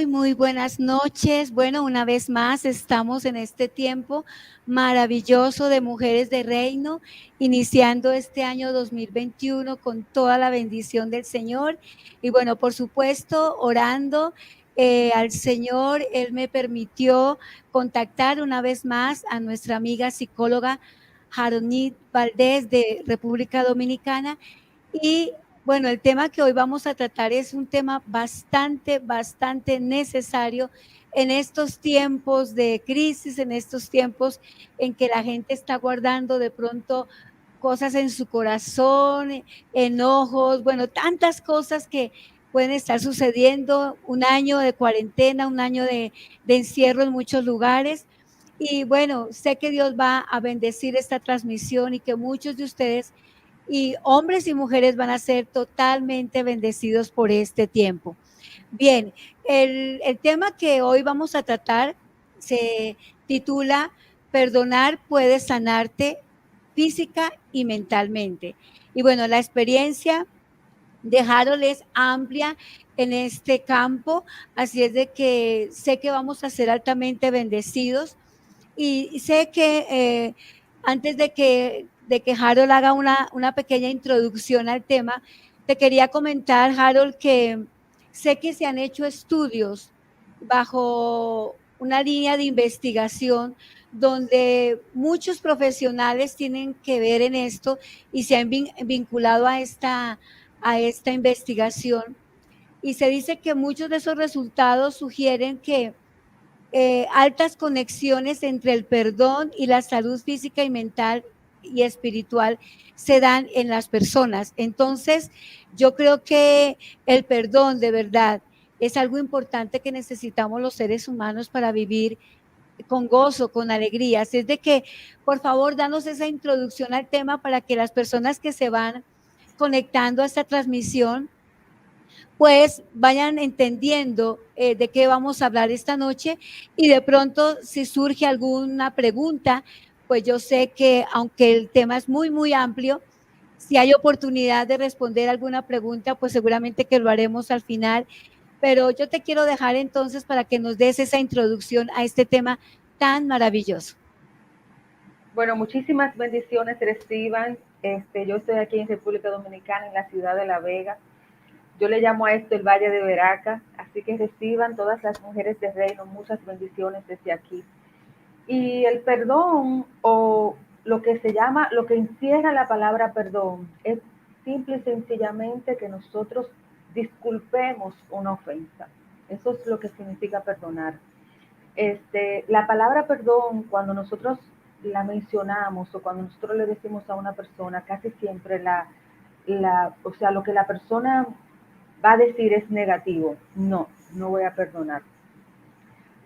Muy buenas noches. Bueno, una vez más estamos en este tiempo maravilloso de Mujeres de Reino, iniciando este año 2021 con toda la bendición del Señor. Y bueno, por supuesto, orando al Señor, Él me permitió contactar una vez más a nuestra amiga psicóloga Jaronit Valdés de República Dominicana. Y bueno, el tema que hoy vamos a tratar es un tema bastante necesario en estos tiempos de crisis, en estos tiempos en que la gente está guardando de pronto cosas en su corazón, enojos, bueno, tantas cosas que pueden estar sucediendo, un año de cuarentena, un año de encierro en muchos lugares. Y bueno, sé que Dios va a bendecir esta transmisión y que muchos de ustedes y hombres y mujeres van a ser totalmente bendecidos por este tiempo. Bien, el tema que hoy vamos a tratar se titula Perdonar puede sanarte física y mentalmente. Y bueno, la experiencia de Harold es amplia en este campo, así es de que sé que vamos a ser altamente bendecidos y sé que antes de que Harold haga una pequeña introducción al tema, te quería comentar, Harold, que sé que se han hecho estudios bajo una línea de investigación donde muchos profesionales tienen que ver en esto y se han vinculado a esta investigación. Y se dice que muchos de esos resultados sugieren que altas conexiones entre el perdón y la salud física y mental y espiritual se dan en las personas. Entonces, yo creo que el perdón de verdad es algo importante que necesitamos los seres humanos para vivir con gozo, con alegría. Así es de que, por favor, danos esa introducción al tema para que las personas que se van conectando a esta transmisión pues vayan entendiendo de qué vamos a hablar esta noche y de pronto si surge alguna pregunta, pues yo sé que aunque el tema es muy amplio, si hay oportunidad de responder alguna pregunta, pues seguramente que lo haremos al final. Pero yo te quiero dejar entonces para que nos des esa introducción a este tema tan maravilloso. Bueno, muchísimas bendiciones reciban. Yo estoy aquí en República Dominicana, en la ciudad de La Vega. Yo le llamo a esto el Valle de Veraca, así que reciban todas las mujeres de reino muchas bendiciones desde aquí. Y el perdón o lo que se llama, lo que encierra la palabra perdón es simple y sencillamente que nosotros disculpemos una ofensa. Eso es lo que significa perdonar. La palabra perdón, cuando nosotros la mencionamos o cuando nosotros le decimos a una persona, casi siempre o sea, lo que la persona va a decir es negativo. No, no voy a perdonar.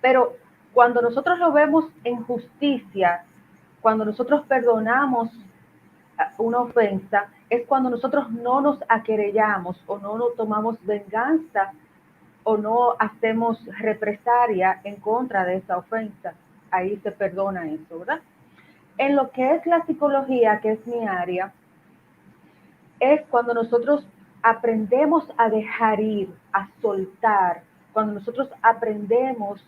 Pero cuando nosotros lo vemos en justicia, cuando nosotros perdonamos una ofensa, es cuando nosotros no nos aquerellamos o no nos tomamos venganza o no hacemos represalia en contra de esa ofensa. Ahí se perdona eso, ¿verdad? En lo que es la psicología, que es mi área, es cuando nosotros aprendemos a dejar ir, a soltar, cuando nosotros aprendemos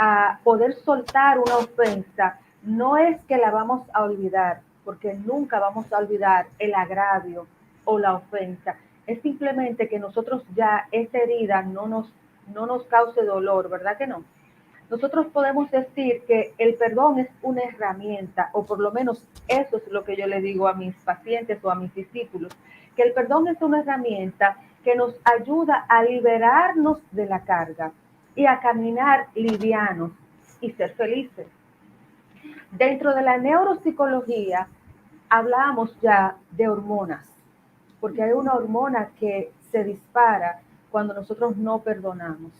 a poder soltar una ofensa, no es que la vamos a olvidar, porque nunca vamos a olvidar el agravio o la ofensa, es simplemente que nosotros ya esa herida no nos cause dolor, ¿verdad que no? Nosotros podemos decir que el perdón es una herramienta, o por lo menos eso es lo que yo le digo a mis pacientes o a mis discípulos, que el perdón es una herramienta que nos ayuda a liberarnos de la carga y a caminar livianos y ser felices. Dentro de la neuropsicología hablamos ya de hormonas, porque hay una hormona que se dispara cuando nosotros no perdonamos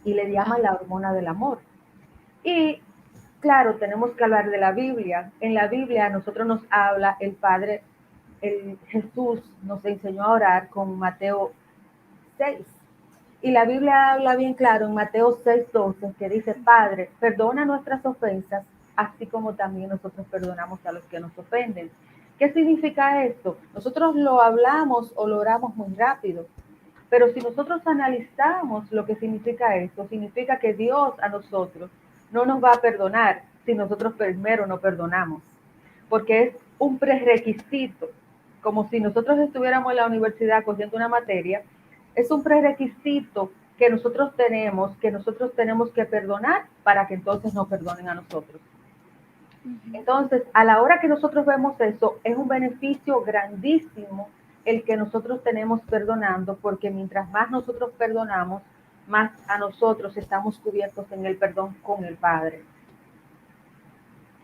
y le llaman la hormona del amor. Y claro, tenemos que hablar de la Biblia. En la Biblia a nosotros nos habla el Padre, el Jesús nos enseñó a orar con Mateo 6. Y la Biblia habla bien claro en Mateo 6:12 que dice, Padre, perdona nuestras ofensas, así como también nosotros perdonamos a los que nos ofenden. ¿Qué significa esto? Nosotros lo hablamos o lo oramos muy rápido, Pero si nosotros analizamos lo que significa esto, significa que Dios a nosotros no nos va a perdonar si nosotros primero no perdonamos, porque es un prerequisito, como si nosotros estuviéramos en la universidad cogiendo una materia, es un prerequisito que nosotros tenemos que perdonar para que entonces nos perdonen a nosotros. Entonces, a la hora que nosotros vemos eso, es un beneficio grandísimo el que nosotros tenemos perdonando, porque mientras más nosotros perdonamos, más a nosotros estamos cubiertos en el perdón con el Padre.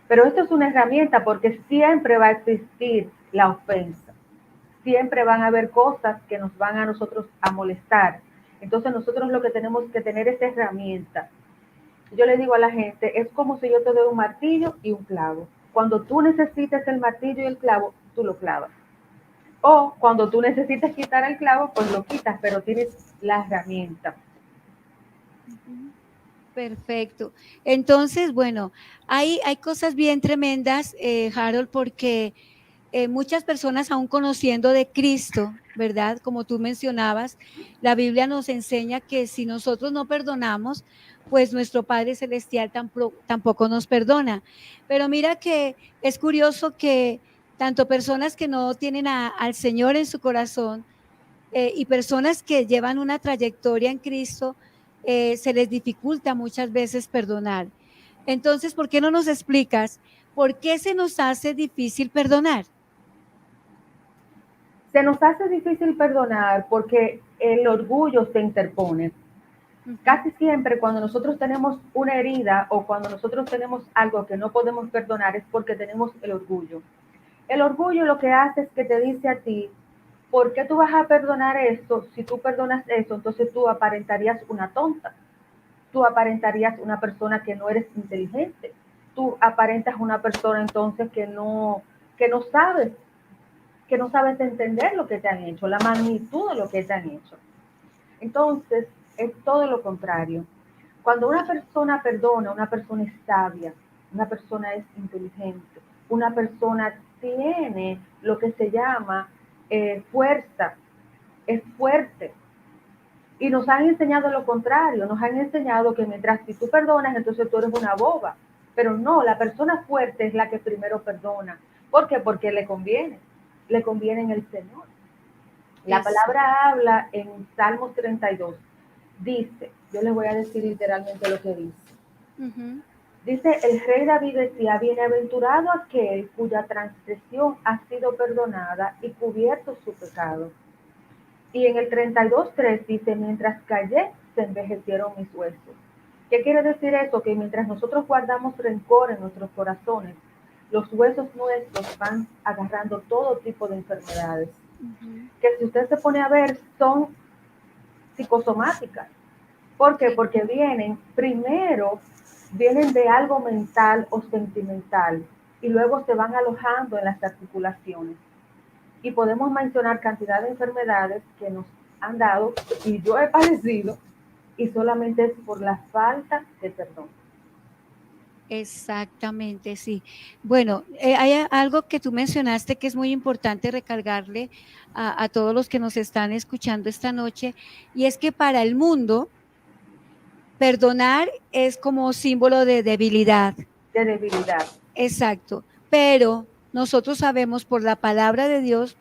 Pero esto es una herramienta porque siempre va a existir la ofensa. Siempre van a haber cosas que nos van a nosotros a molestar. Entonces nosotros lo que tenemos que tener es herramienta. Yo le digo a la gente, es como si yo te doy un martillo y un clavo. Cuando tú necesites el martillo y el clavo, tú lo clavas. O cuando tú necesites quitar el clavo, pues lo quitas, pero tienes la herramienta. Perfecto. Entonces, bueno, hay cosas bien tremendas, Harold, porque muchas personas aún conociendo de Cristo, ¿verdad? Como tú mencionabas, la Biblia nos enseña que si nosotros no perdonamos, pues nuestro Padre Celestial tampoco nos perdona. Pero mira que es curioso que tanto personas que no tienen al Señor en su corazón, y personas que llevan una trayectoria en Cristo, se les dificulta muchas veces perdonar. Entonces, ¿por qué no nos explicas por qué se nos hace difícil perdonar? Se nos hace difícil perdonar porque el orgullo se interpone. Casi siempre cuando nosotros tenemos una herida o cuando nosotros tenemos algo que no podemos perdonar es porque tenemos el orgullo. El orgullo lo que hace es que te dice a ti, ¿por qué tú vas a perdonar esto? Si tú perdonas eso, entonces tú aparentarías una tonta. Tú aparentarías una persona que no eres inteligente. Tú aparentas una persona entonces que no sabes, que no sabes entender lo que te han hecho, la magnitud de lo que te han hecho. Entonces, es todo lo contrario. Cuando una persona perdona, una persona es sabia, una persona es inteligente, una persona tiene lo que se llama fuerza, es fuerte. Y nos han enseñado lo contrario, nos han enseñado que mientras si tú perdonas, entonces tú eres una boba. Pero no, la persona fuerte es la que primero perdona. ¿Por qué? Porque le conviene en el Señor. La palabra habla en Salmos 32. Dice, yo les voy a decir literalmente lo que dice. Dice, el rey David decía, bienaventurado aquel cuya transgresión ha sido perdonada y cubierto su pecado. Y en el 32:3 dice, mientras callé, se envejecieron mis huesos. ¿Qué quiere decir eso? Que mientras nosotros guardamos rencor en nuestros corazones, los huesos nuestros van agarrando todo tipo de enfermedades. Que si usted se pone a ver, son psicosomáticas. ¿Por qué? Porque vienen de algo mental o sentimental y luego se van alojando en las articulaciones. Y podemos mencionar cantidad de enfermedades que nos han dado, y yo he padecido, y solamente es por la falta de perdón. Exactamente, sí. Bueno, hay algo que tú mencionaste que es muy importante recargarle a todos los que nos están escuchando esta noche, y es que para el mundo, perdonar es como símbolo de debilidad. De debilidad. Exacto. Pero nosotros sabemos por la palabra de Dios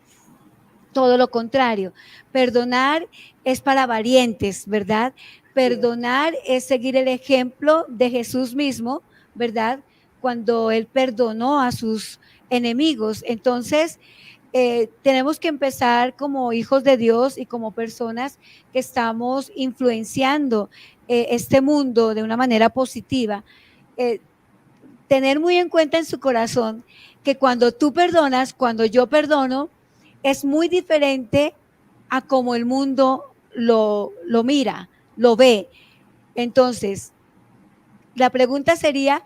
todo lo contrario. Perdonar es para valientes, ¿verdad? Perdonar es seguir el ejemplo de Jesús mismo, ¿verdad? Cuando él perdonó a sus enemigos. Entonces, tenemos que empezar como hijos de Dios y como personas que estamos influenciando este mundo de una manera positiva. Tener muy en cuenta en su corazón que cuando tú perdonas, cuando yo perdono, es muy diferente a como el mundo lo mira, lo ve. Entonces, la pregunta sería,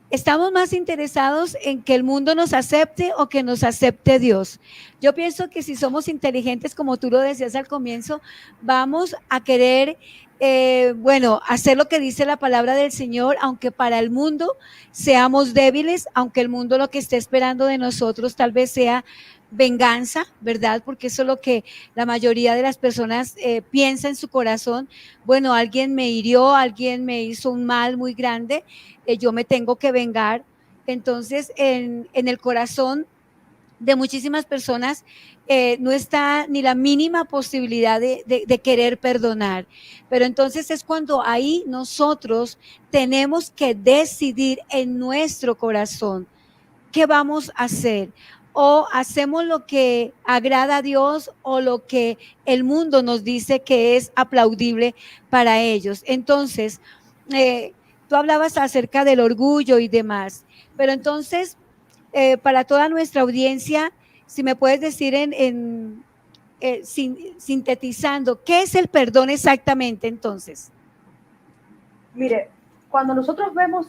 ¿estamos más interesados en que el mundo nos acepte o que nos acepte Dios? Yo pienso que si somos inteligentes, como tú lo decías al comienzo, vamos a querer bueno, hacer lo que dice la palabra del Señor, aunque para el mundo seamos débiles, aunque el mundo lo que esté esperando de nosotros tal vez sea venganza, ¿verdad? Porque eso es lo que la mayoría de las personas piensa en su corazón. Bueno, alguien me hirió, alguien me hizo un mal muy grande, yo me tengo que vengar. Entonces, en el corazón de muchísimas personas no está ni la mínima posibilidad de querer perdonar. Pero entonces es cuando ahí nosotros tenemos que decidir en nuestro corazón qué vamos a hacer. O hacemos lo que agrada a Dios o lo que el mundo nos dice que es aplaudible para ellos. Entonces, tú hablabas acerca del orgullo y demás, pero entonces para toda nuestra audiencia, si me puedes decir sintetizando, ¿qué es el perdón exactamente entonces? Mire, cuando nosotros vemos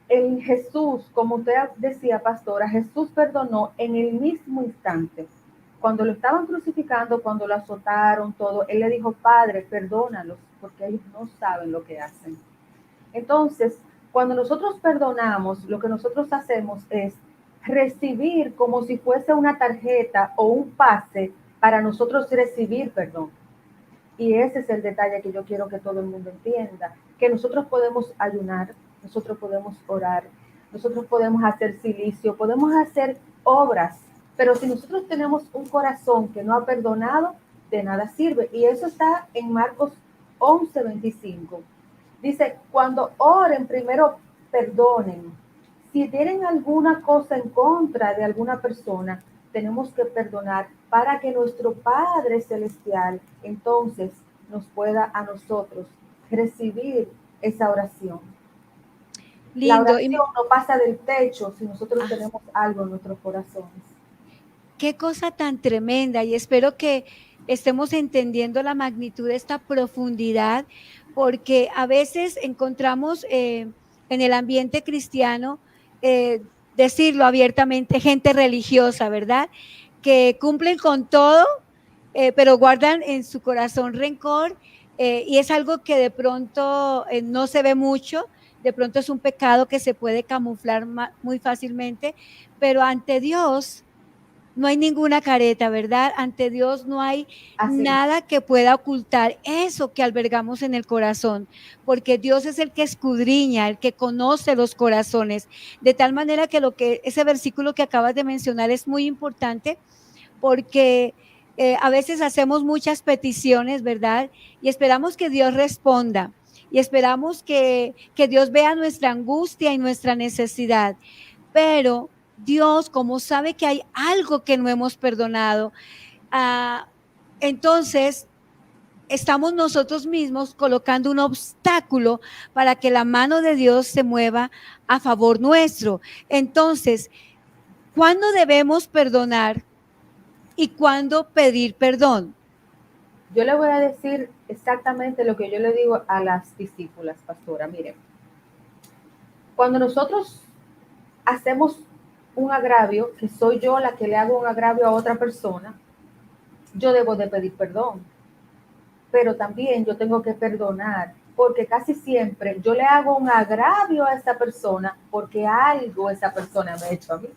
en Jesús, como usted decía, pastora, Jesús perdonó en el mismo instante. Cuando lo estaban crucificando, cuando lo azotaron, todo, Él le dijo, Padre, perdónalos, porque ellos no saben lo que hacen. Entonces, cuando nosotros perdonamos, lo que nosotros hacemos es recibir como si fuese una tarjeta o un pase para nosotros recibir perdón. Y ese es el detalle que yo quiero que todo el mundo entienda, que nosotros podemos ayunar, nosotros podemos orar, nosotros podemos hacer silicio, podemos hacer obras, pero si nosotros tenemos un corazón que no ha perdonado, de nada sirve. Y eso está en Marcos 11:25. Dice, cuando oren, primero perdonen. Si tienen alguna cosa en contra de alguna persona, tenemos que perdonar para que nuestro Padre Celestial entonces nos pueda a nosotros recibir esa oración. La Lindo. oración no pasa del techo si nosotros Ah, tenemos algo en nuestros corazones. qué cosa tan tremenda y espero que estemos entendiendo la magnitud de esta profundidad, porque a veces encontramos en el ambiente cristiano, decirlo abiertamente, gente religiosa, ¿verdad? Que cumplen con todo, pero guardan en su corazón rencor y es algo que de pronto no se ve mucho, de pronto es un pecado que se puede camuflar muy fácilmente, pero ante Dios no hay ninguna careta, ¿verdad? Ante Dios no hay Así, nada que pueda ocultar eso que albergamos en el corazón, porque Dios es el que escudriña, el que conoce los corazones, de tal manera que lo que ese versículo que acabas de mencionar es muy importante porque a veces hacemos muchas peticiones, ¿verdad? Y esperamos que Dios responda y esperamos que Dios vea nuestra angustia y nuestra necesidad, pero Dios, como sabe que hay algo que no hemos perdonado, ah, entonces estamos nosotros mismos colocando un obstáculo para que la mano de Dios se mueva a favor nuestro. Entonces, ¿cuándo debemos perdonar y cuándo pedir perdón? yo le voy a decir exactamente lo que yo le digo a las discípulas, pastora. Miren, cuando nosotros hacemos un agravio, que soy yo la que le hago un agravio a otra persona, yo debo de pedir perdón, pero también yo tengo que perdonar, porque casi siempre yo le hago un agravio a esa persona porque algo esa persona me ha hecho a mí.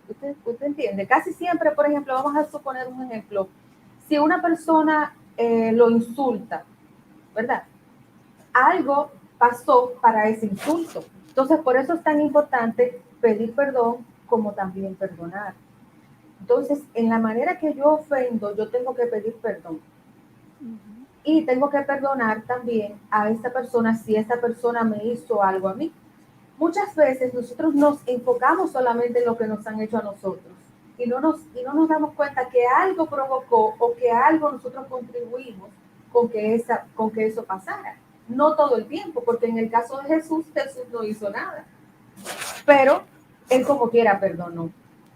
¿Usted entiende? Casi siempre, por ejemplo, vamos a suponer un ejemplo, si una persona lo insulta, ¿verdad? Algo pasó para ese insulto. Entonces, por eso es tan importante pedir perdón como también perdonar. Entonces, en la manera que yo ofendo, yo tengo que pedir perdón. Y tengo que perdonar también a esta persona si esta persona me hizo algo a mí. Muchas veces nosotros nos enfocamos solamente en lo que nos han hecho a nosotros y no nos damos cuenta que algo provocó o que algo nosotros contribuimos con que eso pasara. No todo el tiempo, porque en el caso de Jesús, Jesús no hizo nada, pero él como quiera perdonó.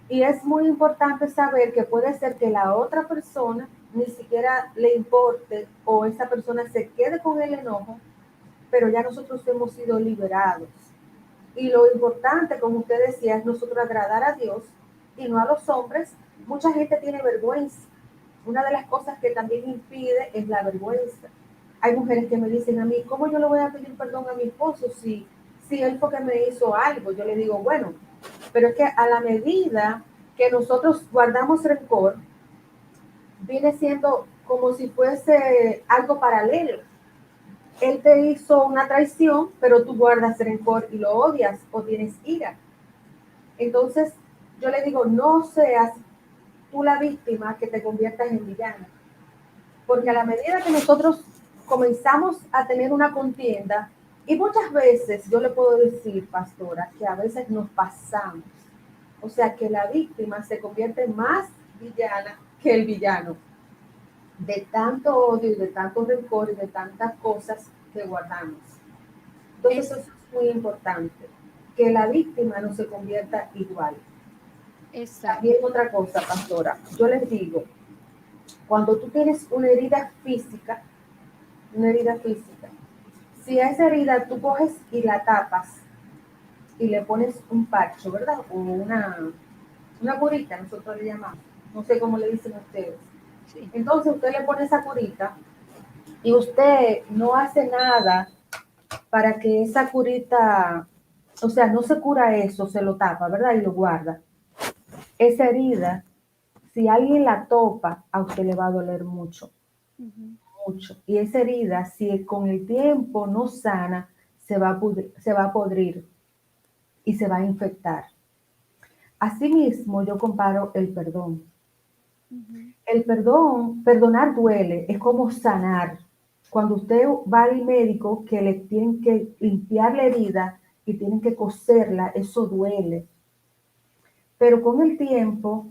Y es muy importante saber que puede ser que la otra persona ni siquiera le importe o esa persona se quede con el enojo, pero ya nosotros hemos sido liberados. Y lo importante, como usted decía, es nosotros agradar a Dios y no a los hombres. Mucha gente tiene vergüenza. Una de las cosas que también impide es la vergüenza. hay mujeres que me dicen a mí, ¿cómo yo le voy a pedir perdón a mi esposo si él fue que me hizo algo? Yo le digo, bueno, pero es que a la medida que nosotros guardamos rencor, viene siendo como si fuese algo paralelo. Él te hizo una traición, pero tú guardas rencor y lo odias o tienes ira. Entonces, yo le digo, no seas tú la víctima que te conviertas en villana. Porque a la medida que nosotros comenzamos a tener una contienda, y muchas veces yo le puedo decir, pastora, que a veces nos pasamos. O sea, que la víctima se convierte más villana que el villano. De tanto odio y de tanto rencor y de tantas cosas que guardamos. Entonces eso es muy importante, que la víctima no se convierta igual. Exacto. También otra cosa, pastora, yo les digo, cuando tú tienes una herida física, si a esa herida tú coges y la tapas y le pones un parcho, ¿verdad? O una curita, nosotros le llamamos, no sé cómo le dicen ustedes. Sí. Entonces usted le pone esa curita y usted no hace nada para que esa curita, o sea, no se cura eso, se lo tapa, ¿verdad? Y lo guarda. Esa herida, si alguien la topa, a usted le va a doler mucho, mucho. Y esa herida, si con el tiempo no sana, se va a podrir y se va a infectar. Asimismo, yo comparo el perdón. El perdón, perdonar duele, es como sanar. Cuando usted va al médico que le tienen que limpiar la herida y tienen que coserla, eso duele. Pero con el tiempo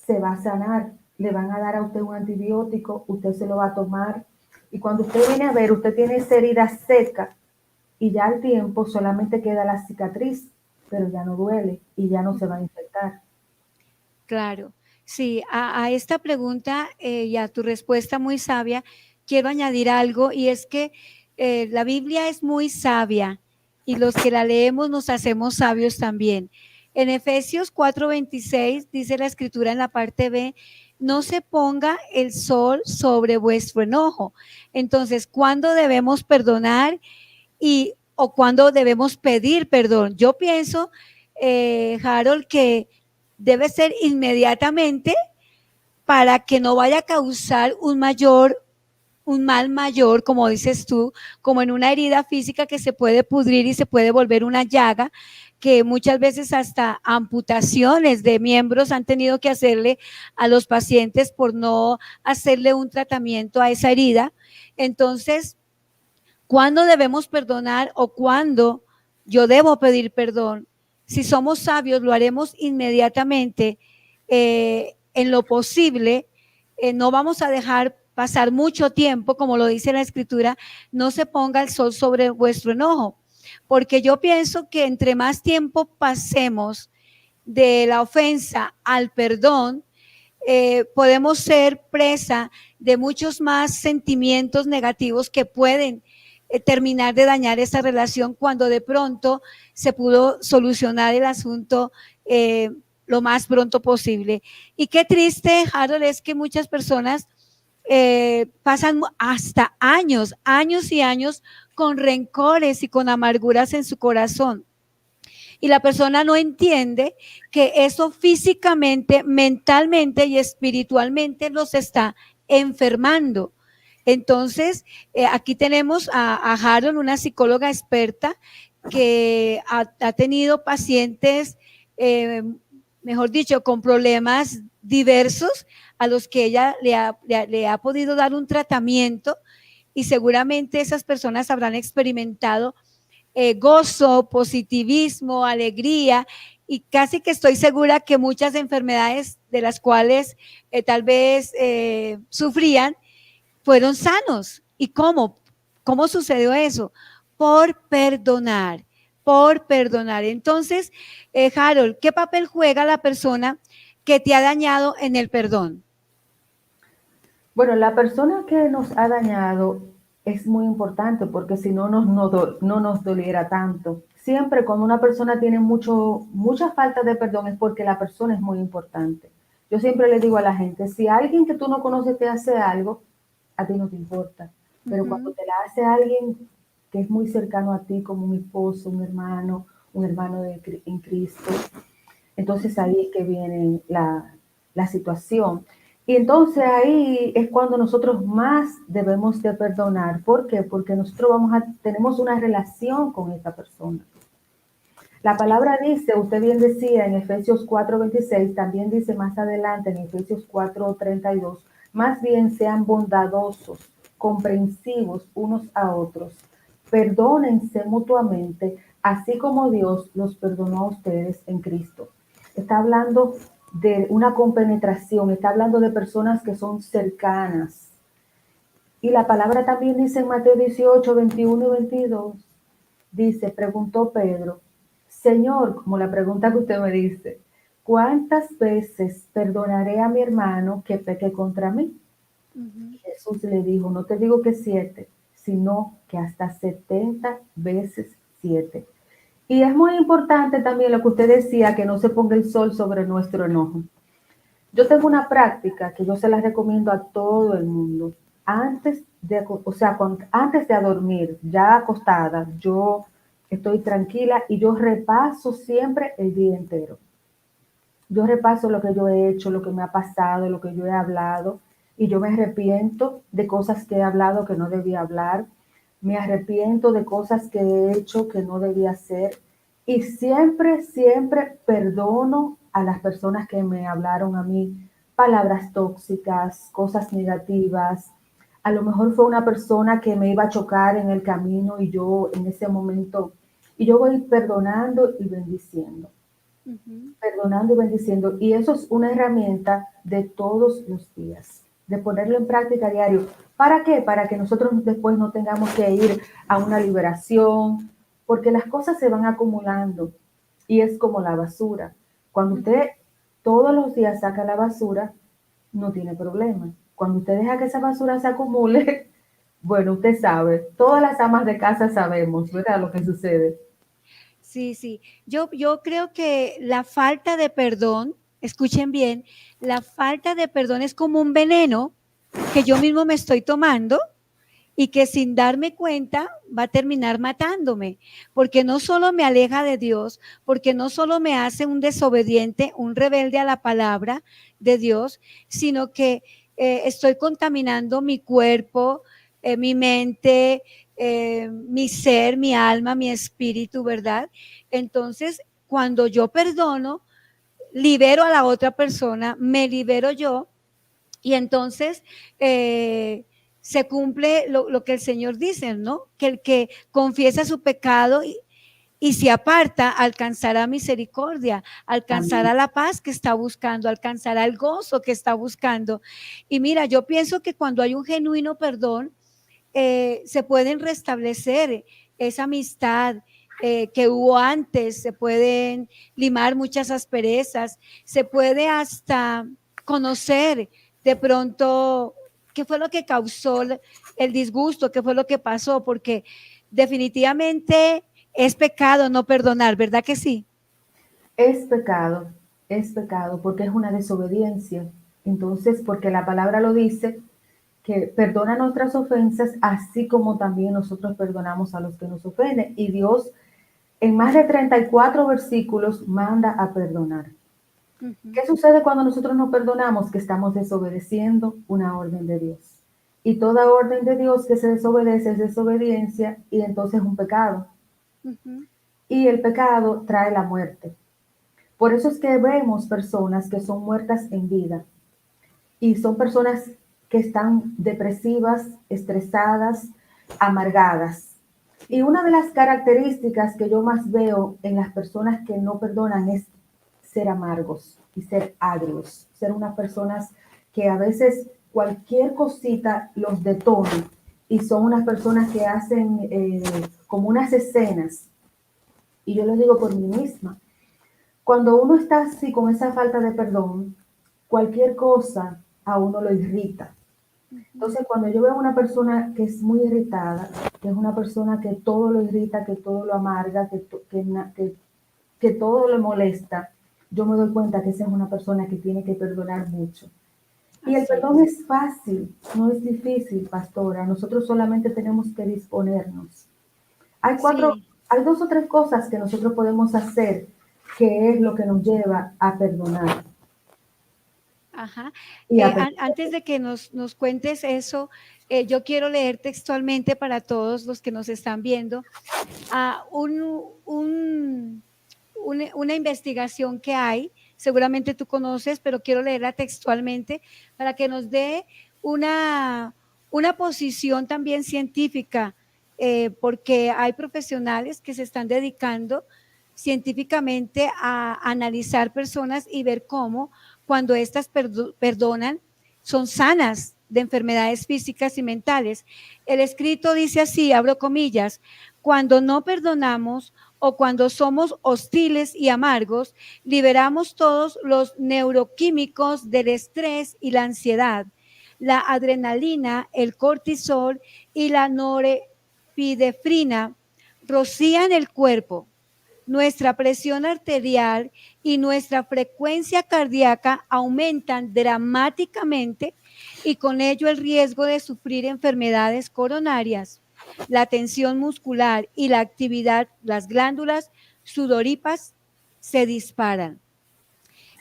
se va a sanar. Le van a dar a usted un antibiótico, usted se lo va a tomar. Y cuando usted viene a ver, usted tiene esa herida seca y ya al tiempo solamente queda la cicatriz, pero ya no duele y ya no se va a infectar. Claro, sí, a esta pregunta y a tu respuesta muy sabia, quiero añadir algo y es que la Biblia es muy sabia y los que la leemos nos hacemos sabios también. En Efesios 4:26 dice la escritura en la parte B, no se ponga el sol sobre vuestro enojo. Entonces, ¿cuándo debemos perdonar o cuándo debemos pedir perdón? Yo pienso, Harold, que debe ser inmediatamente para que no vaya a causar un mal mayor, como dices tú, como en una herida física que se puede pudrir y se puede volver una llaga, que muchas veces hasta amputaciones de miembros han tenido que hacerle a los pacientes por no hacerle un tratamiento a esa herida. Entonces, ¿cuándo debemos perdonar o cuándo yo debo pedir perdón? Si somos sabios, lo haremos inmediatamente, en lo posible. No vamos a dejar pasar mucho tiempo, como lo dice la escritura, no se ponga el sol sobre vuestro enojo, porque yo pienso que entre más tiempo pasemos de la ofensa al perdón, podemos ser presa de muchos más sentimientos negativos que pueden terminar de dañar esa relación cuando de pronto se pudo solucionar el asunto lo más pronto posible. Y qué triste, Harold, es que muchas personas pasan hasta años, años y años con rencores y con amarguras en su corazón. Y la persona no entiende que eso físicamente, mentalmente y espiritualmente los está enfermando. Entonces, aquí tenemos a Harold, una psicóloga experta que ha tenido pacientes, mejor dicho, con problemas diversos a los que ella le ha podido dar un tratamiento y seguramente esas personas habrán experimentado gozo, positivismo, alegría, y casi que estoy segura que muchas enfermedades de las cuales tal vez sufrían fueron sanos. ¿Y cómo? ¿Cómo sucedió eso? Por perdonar, por perdonar. Entonces, Harold, ¿qué papel juega la persona que te ha dañado en el perdón? Bueno, la persona que nos ha dañado es muy importante porque si no no nos doliera tanto. Siempre cuando una persona tiene mucha falta de perdón es porque la persona es muy importante. Yo siempre le digo a la gente, si alguien que tú no conoces te hace algo, a ti no te importa. pero cuando te la hace alguien que es muy cercano a ti, como un esposo, un hermano en Cristo, entonces ahí es que viene la situación. Y entonces ahí es cuando nosotros más debemos de perdonar. ¿Por qué? Porque nosotros tenemos una relación con esta persona. La palabra dice, usted bien decía en Efesios 4:26, también dice más adelante en Efesios 4:32, más bien sean bondadosos, comprensivos unos a otros, perdónense mutuamente, así como Dios los perdonó a ustedes en Cristo. Está hablando de una compenetración, está hablando de personas que son cercanas. Y la palabra también dice en Mateo 18:21 y 22, dice, preguntó Pedro, Señor, como la pregunta que usted me dice, ¿cuántas veces perdonaré a mi hermano que peque contra mí? Y Jesús le dijo, no te digo que 7, sino que hasta 70 veces 7. Y es muy importante también lo que usted decía, que no se ponga el sol sobre nuestro enojo. Yo tengo una práctica que yo se la recomiendo a todo el mundo. Antes de dormir, ya acostada, yo estoy tranquila y yo repaso siempre el día entero. Yo repaso lo que yo he hecho, lo que me ha pasado, lo que yo he hablado, y yo me arrepiento de cosas que he hablado que no debía hablar, me arrepiento de cosas que he hecho que no debía hacer, y siempre, siempre perdono a las personas que me hablaron a mí palabras tóxicas, cosas negativas. A lo mejor fue una persona que me iba a chocar en el camino y yo en ese momento, y yo voy perdonando y bendiciendo, perdonando y bendiciendo. Y eso es una herramienta de todos los días, de ponerlo en práctica diario. ¿Para qué? Para que nosotros después no tengamos que ir a una liberación, porque las cosas se van acumulando y es como la basura. Cuando usted todos los días saca la basura, no tiene problema. Cuando usted deja que esa basura se acumule, bueno, usted sabe, todas las amas de casa sabemos, ¿verdad? Lo que sucede. Sí, sí. Yo creo que la falta de perdón, escuchen bien, la falta de perdón es como un veneno que yo mismo me estoy tomando y que sin darme cuenta va a terminar matándome, porque no solo me aleja de Dios, porque no solo me hace un desobediente, un rebelde a la palabra de Dios, sino que estoy contaminando mi cuerpo, mi mente, mi ser, mi alma, mi espíritu, ¿verdad? Entonces, cuando yo perdono, libero a la otra persona, me libero yo y entonces se cumple lo que el Señor dice, ¿no? Que el que confiesa su pecado y se aparta alcanzará misericordia, Amén. alcanzará la paz que está buscando, alcanzará el gozo que está buscando. Y mira, yo pienso que cuando hay un genuino perdón, se pueden restablecer esa amistad que hubo antes, se pueden limar muchas asperezas, se puede hasta conocer de pronto qué fue lo que causó el disgusto, qué fue lo que pasó, porque definitivamente es pecado no perdonar, ¿verdad que sí? Es pecado porque es una desobediencia. Entonces, porque la palabra lo dice, que perdona nuestras ofensas, así como también nosotros perdonamos a los que nos ofenden. Y Dios, en más de 34 versículos, manda a perdonar. ¿Qué sucede cuando nosotros no perdonamos? Que estamos desobedeciendo una orden de Dios. Y toda orden de Dios que se desobedece es desobediencia y entonces es un pecado. Y el pecado trae la muerte. Por eso es que vemos personas que son muertas en vida y son personas que están depresivas, estresadas, amargadas. Y una de las características que yo más veo en las personas que no perdonan es ser amargos y ser agrios, ser unas personas que a veces cualquier cosita los detona y son unas personas que hacen como unas escenas. Y yo lo digo por mí misma. Cuando uno está así con esa falta de perdón, cualquier cosa a uno lo irrita. Entonces, cuando yo veo a una persona que es muy irritada, que es una persona que todo lo irrita, que todo lo amarga, que todo le molesta, yo me doy cuenta que esa es una persona que tiene que perdonar mucho. Y el Así perdón es. es fácil, no es difícil, pastora. Nosotros solamente tenemos que disponernos. Sí, Hay dos o tres cosas que nosotros podemos hacer, que es lo que nos lleva a perdonar ajá. y a Antes de que nos cuentes eso, yo quiero leer textualmente para todos los que nos están viendo a una investigación que hay, seguramente tú conoces, pero quiero leerla textualmente para que nos dé una, una posición también científica, porque hay profesionales que se están dedicando científicamente a analizar personas y ver cómo cuando éstas perdonan son sanas de enfermedades físicas y mentales. El escrito dice así, abro comillas, cuando no perdonamos o cuando somos hostiles y amargos, liberamos todos los neuroquímicos del estrés y la ansiedad, la adrenalina, el cortisol y la norepinefrina rocían el cuerpo. Nuestra presión arterial y nuestra frecuencia cardíaca aumentan dramáticamente y con ello el riesgo de sufrir enfermedades coronarias. La tensión muscular y la actividad, las glándulas sudoríparas se disparan.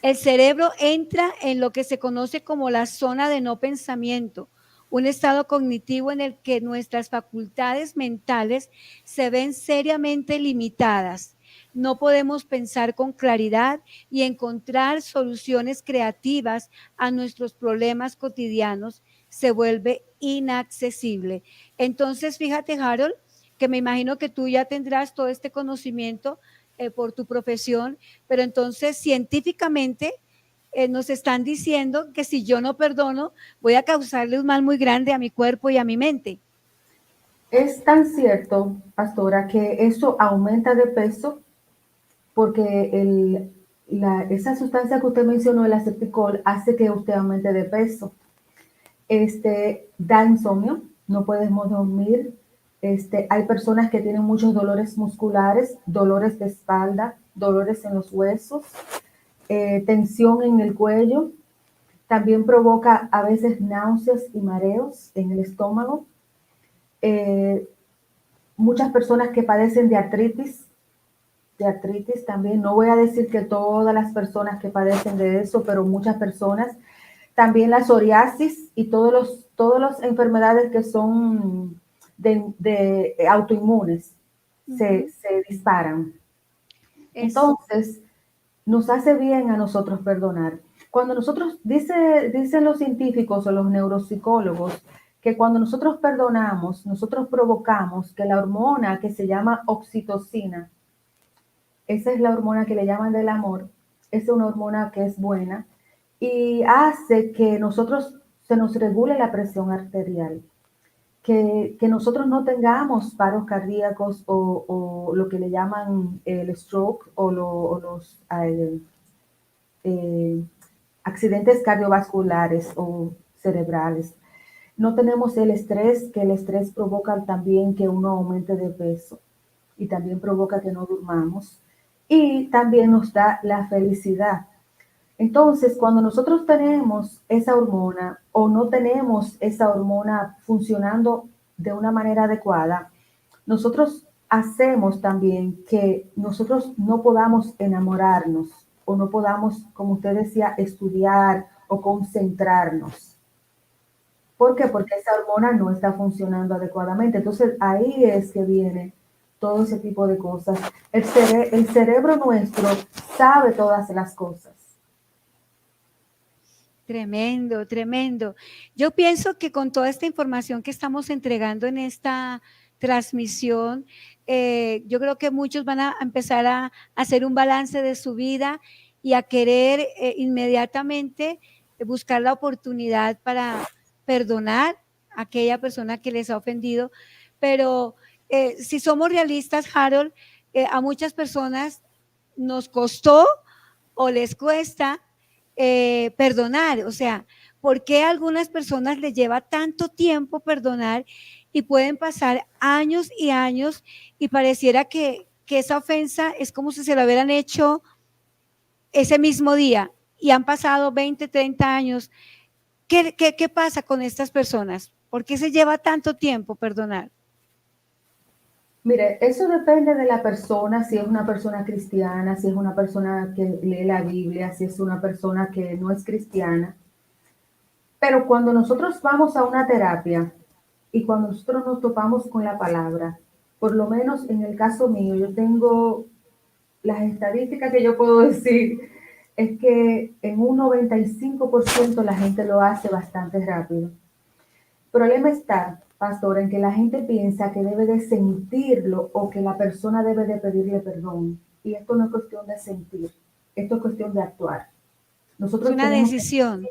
El cerebro entra en lo que se conoce como la zona de no pensamiento, un estado cognitivo en el que nuestras facultades mentales se ven seriamente limitadas. No podemos pensar con claridad y encontrar soluciones creativas a nuestros problemas cotidianos. Se vuelve inaccesible. Entonces, fíjate, Harold, que me imagino que tú ya tendrás todo este conocimiento por tu profesión, pero entonces científicamente nos están diciendo que si yo no perdono, voy a causarle un mal muy grande a mi cuerpo y a mi mente. Es tan cierto, pastora, que eso aumenta de peso porque esa sustancia que usted mencionó, el aceticol, hace que usted aumente de peso. Da insomnio, no podemos dormir. Hay personas que tienen muchos dolores musculares, dolores de espalda, dolores en los huesos, tensión en el cuello. También provoca a veces náuseas y mareos en el estómago. Eh, Muchas personas que padecen de artritis también. No voy a decir que todas las personas que padecen de eso, pero muchas personas. También la psoriasis y todas las enfermedades que son de autoinmunes se disparan. Es Entonces, nos hace bien a nosotros perdonar. Cuando nosotros, dicen los científicos o los neuropsicólogos, que cuando nosotros perdonamos, nosotros provocamos que la hormona que se llama oxitocina, esa es la hormona que le llaman del amor, es una hormona que es buena y hace que nosotros se nos regule la presión arterial, que nosotros no tengamos paros cardíacos o lo que le llaman el stroke o los eh, accidentes cardiovasculares o cerebrales. No tenemos el estrés, que el estrés provoca también que uno aumente de peso y también provoca que no durmamos y también nos da la felicidad. Entonces, cuando nosotros tenemos esa hormona o no tenemos esa hormona funcionando de una manera adecuada, nosotros hacemos también que nosotros no podamos enamorarnos o no podamos, como usted decía, estudiar o concentrarnos. ¿Por qué? Porque esa hormona no está funcionando adecuadamente. Entonces ahí es que viene todo ese tipo de cosas. El cerebro nuestro sabe todas las cosas. tremendo, tremendo. Yo pienso que con toda esta información que estamos entregando en esta transmisión, yo creo que muchos van a empezar a hacer un balance de su vida y a querer inmediatamente buscar la oportunidad para perdonar a aquella persona que les ha ofendido. Pero si somos realistas, Harold, a muchas personas nos costó o les cuesta perdonar. O sea, ¿por qué a algunas personas les lleva tanto tiempo perdonar y pueden pasar años y años y pareciera que esa ofensa es como si se la hubieran hecho ese mismo día y han pasado 20, 30 años? ¿Qué pasa con estas personas? ¿Por qué se lleva tanto tiempo perdonar? Mire, eso depende de la persona, si es una persona cristiana, si es una persona que lee la Biblia, si es una persona que no es cristiana. Pero cuando nosotros vamos a una terapia y cuando nosotros nos topamos con la palabra, por lo menos en el caso mío, yo tengo las estadísticas que yo puedo decir, es que en un 95% la gente lo hace bastante rápido. El problema está, pastor, en que la gente piensa que debe de sentirlo o que la persona debe de pedirle perdón. Y esto no es cuestión de sentir, esto es cuestión de actuar. Es Nosotros una tenemos que decisión.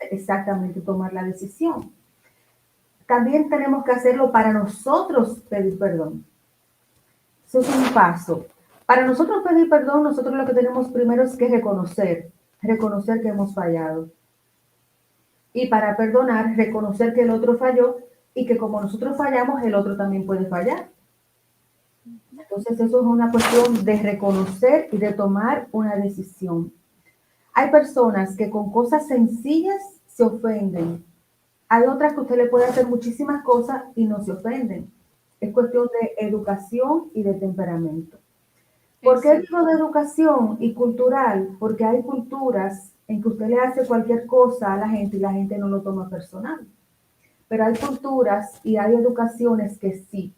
exactamente tomar la decisión. También tenemos que hacerlo para nosotros pedir perdón. Eso es un paso. Para nosotros pedir perdón, nosotros lo que tenemos primero es que reconocer que hemos fallado. Y para perdonar, reconocer que el otro falló y que como nosotros fallamos, el otro también puede fallar. Entonces eso es una cuestión de reconocer y de tomar una decisión. Hay personas que con cosas sencillas se ofenden. Hay otras que usted le puede hacer muchísimas cosas y no se ofenden. Es cuestión de educación y de temperamento. ¿Por qué digo de educación y cultural? Porque hay culturas en que usted le hace cualquier cosa a la gente y la gente no lo toma personal. Pero hay culturas y hay educaciones que sí.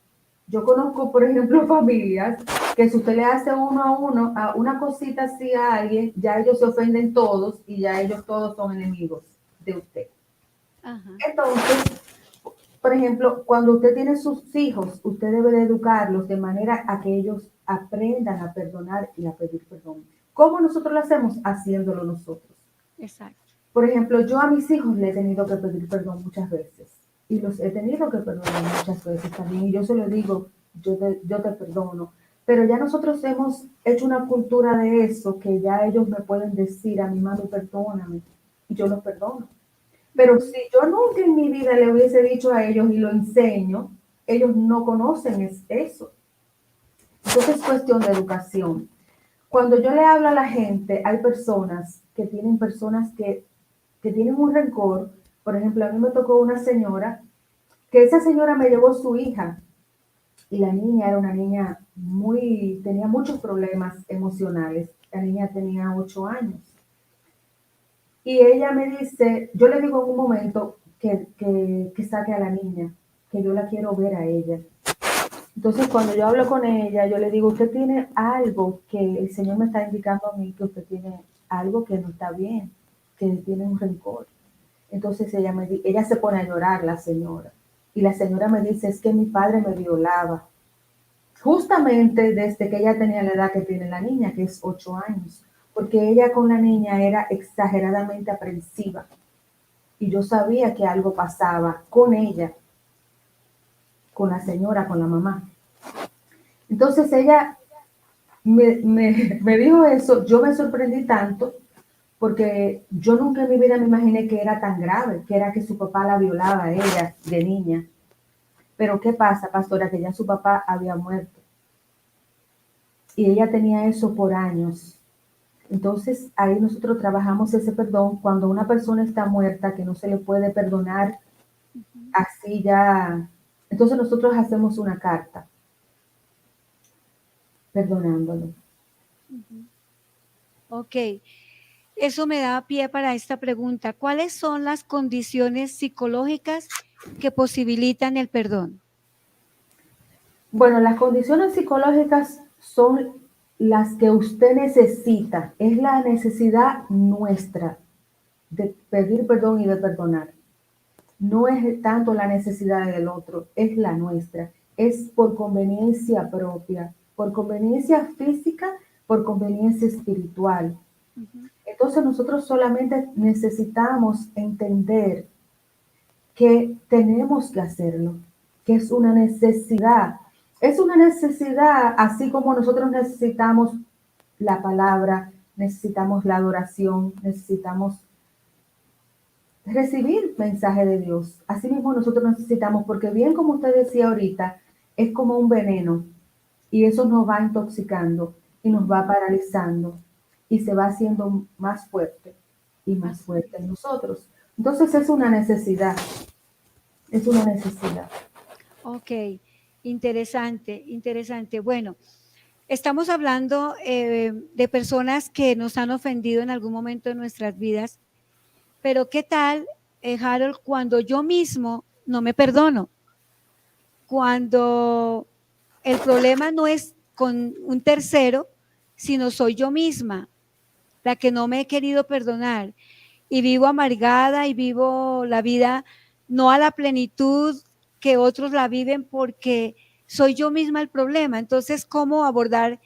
Yo conozco, por ejemplo, familias que si usted le hace uno a uno, a una cosita así a alguien, ya ellos se ofenden todos y ya ellos todos son enemigos de usted. Ajá. Entonces, por ejemplo, cuando usted tiene sus hijos, usted debe de educarlos de manera a que ellos aprendan a perdonar y a pedir perdón. ¿Cómo nosotros lo hacemos? Haciéndolo nosotros. Exacto. Por ejemplo, yo a mis hijos le he tenido que pedir perdón muchas veces y los he tenido que perdonar muchas veces también. Y yo se lo digo, yo te perdono. Pero ya nosotros hemos hecho una cultura de eso que ya ellos me pueden decir a mi mami, perdóname, y yo los perdono. Pero si yo nunca en mi vida le hubiese dicho a ellos y lo enseño, ellos no conocen eso. Entonces es cuestión de educación. Cuando yo le hablo a la gente, hay personas que tienen un rencor. Por ejemplo, a mí me tocó una señora, que esa señora me llevó su hija y la niña era una niña tenía muchos problemas emocionales. La niña tenía 8 años. Y ella me dice, yo le digo en un momento que saque a la niña, que yo la quiero ver a ella. Entonces, cuando yo hablo con ella, yo le digo, usted tiene algo que el Señor me está indicando a mí, que usted tiene algo que no está bien, que tiene un rencor. Entonces ella se pone a llorar, la señora. Y la señora me dice, es que mi padre me violaba. Justamente desde que ella tenía la edad que tiene la niña, que es 8 años. Porque ella con la niña era exageradamente aprensiva. Y yo sabía que algo pasaba con ella, con la señora, con la mamá. Entonces ella me dijo eso, yo me sorprendí tanto porque yo nunca en mi vida me imaginé que era tan grave, que era que su papá la violaba a ella de niña. Pero ¿qué pasa, pastora? Que ya su papá había muerto. Y ella tenía eso por años. Entonces ahí nosotros trabajamos ese perdón cuando una persona está muerta, que no se le puede perdonar así ya. Entonces nosotros hacemos una carta perdonándolo. Ok, eso me da pie para esta pregunta. ¿Cuáles son las condiciones psicológicas que posibilitan el perdón? Bueno, las condiciones psicológicas son las que usted necesita, es la necesidad nuestra de pedir perdón y de perdonar. No es tanto la necesidad del otro, es la nuestra. Es por conveniencia propia, por conveniencia física, por conveniencia espiritual. Entonces nosotros solamente necesitamos entender que tenemos que hacerlo, que es una necesidad. Es una necesidad, así como nosotros necesitamos la palabra, necesitamos la adoración, necesitamos recibir mensaje de Dios. Así mismo nosotros necesitamos, porque bien como usted decía ahorita, es como un veneno y eso nos va intoxicando y nos va paralizando y se va haciendo más fuerte y más fuerte en nosotros. Entonces es una necesidad, es una necesidad. Ok, interesante, interesante. Bueno, estamos hablando de personas que nos han ofendido en algún momento de nuestras vidas, pero ¿qué tal, Harold, cuando yo mismo no me perdono? Cuando el problema no es con un tercero, sino soy yo misma, la que no me he querido perdonar y vivo amargada y vivo la vida no a la plenitud que otros la viven porque soy yo misma el problema. Entonces, ¿cómo abordar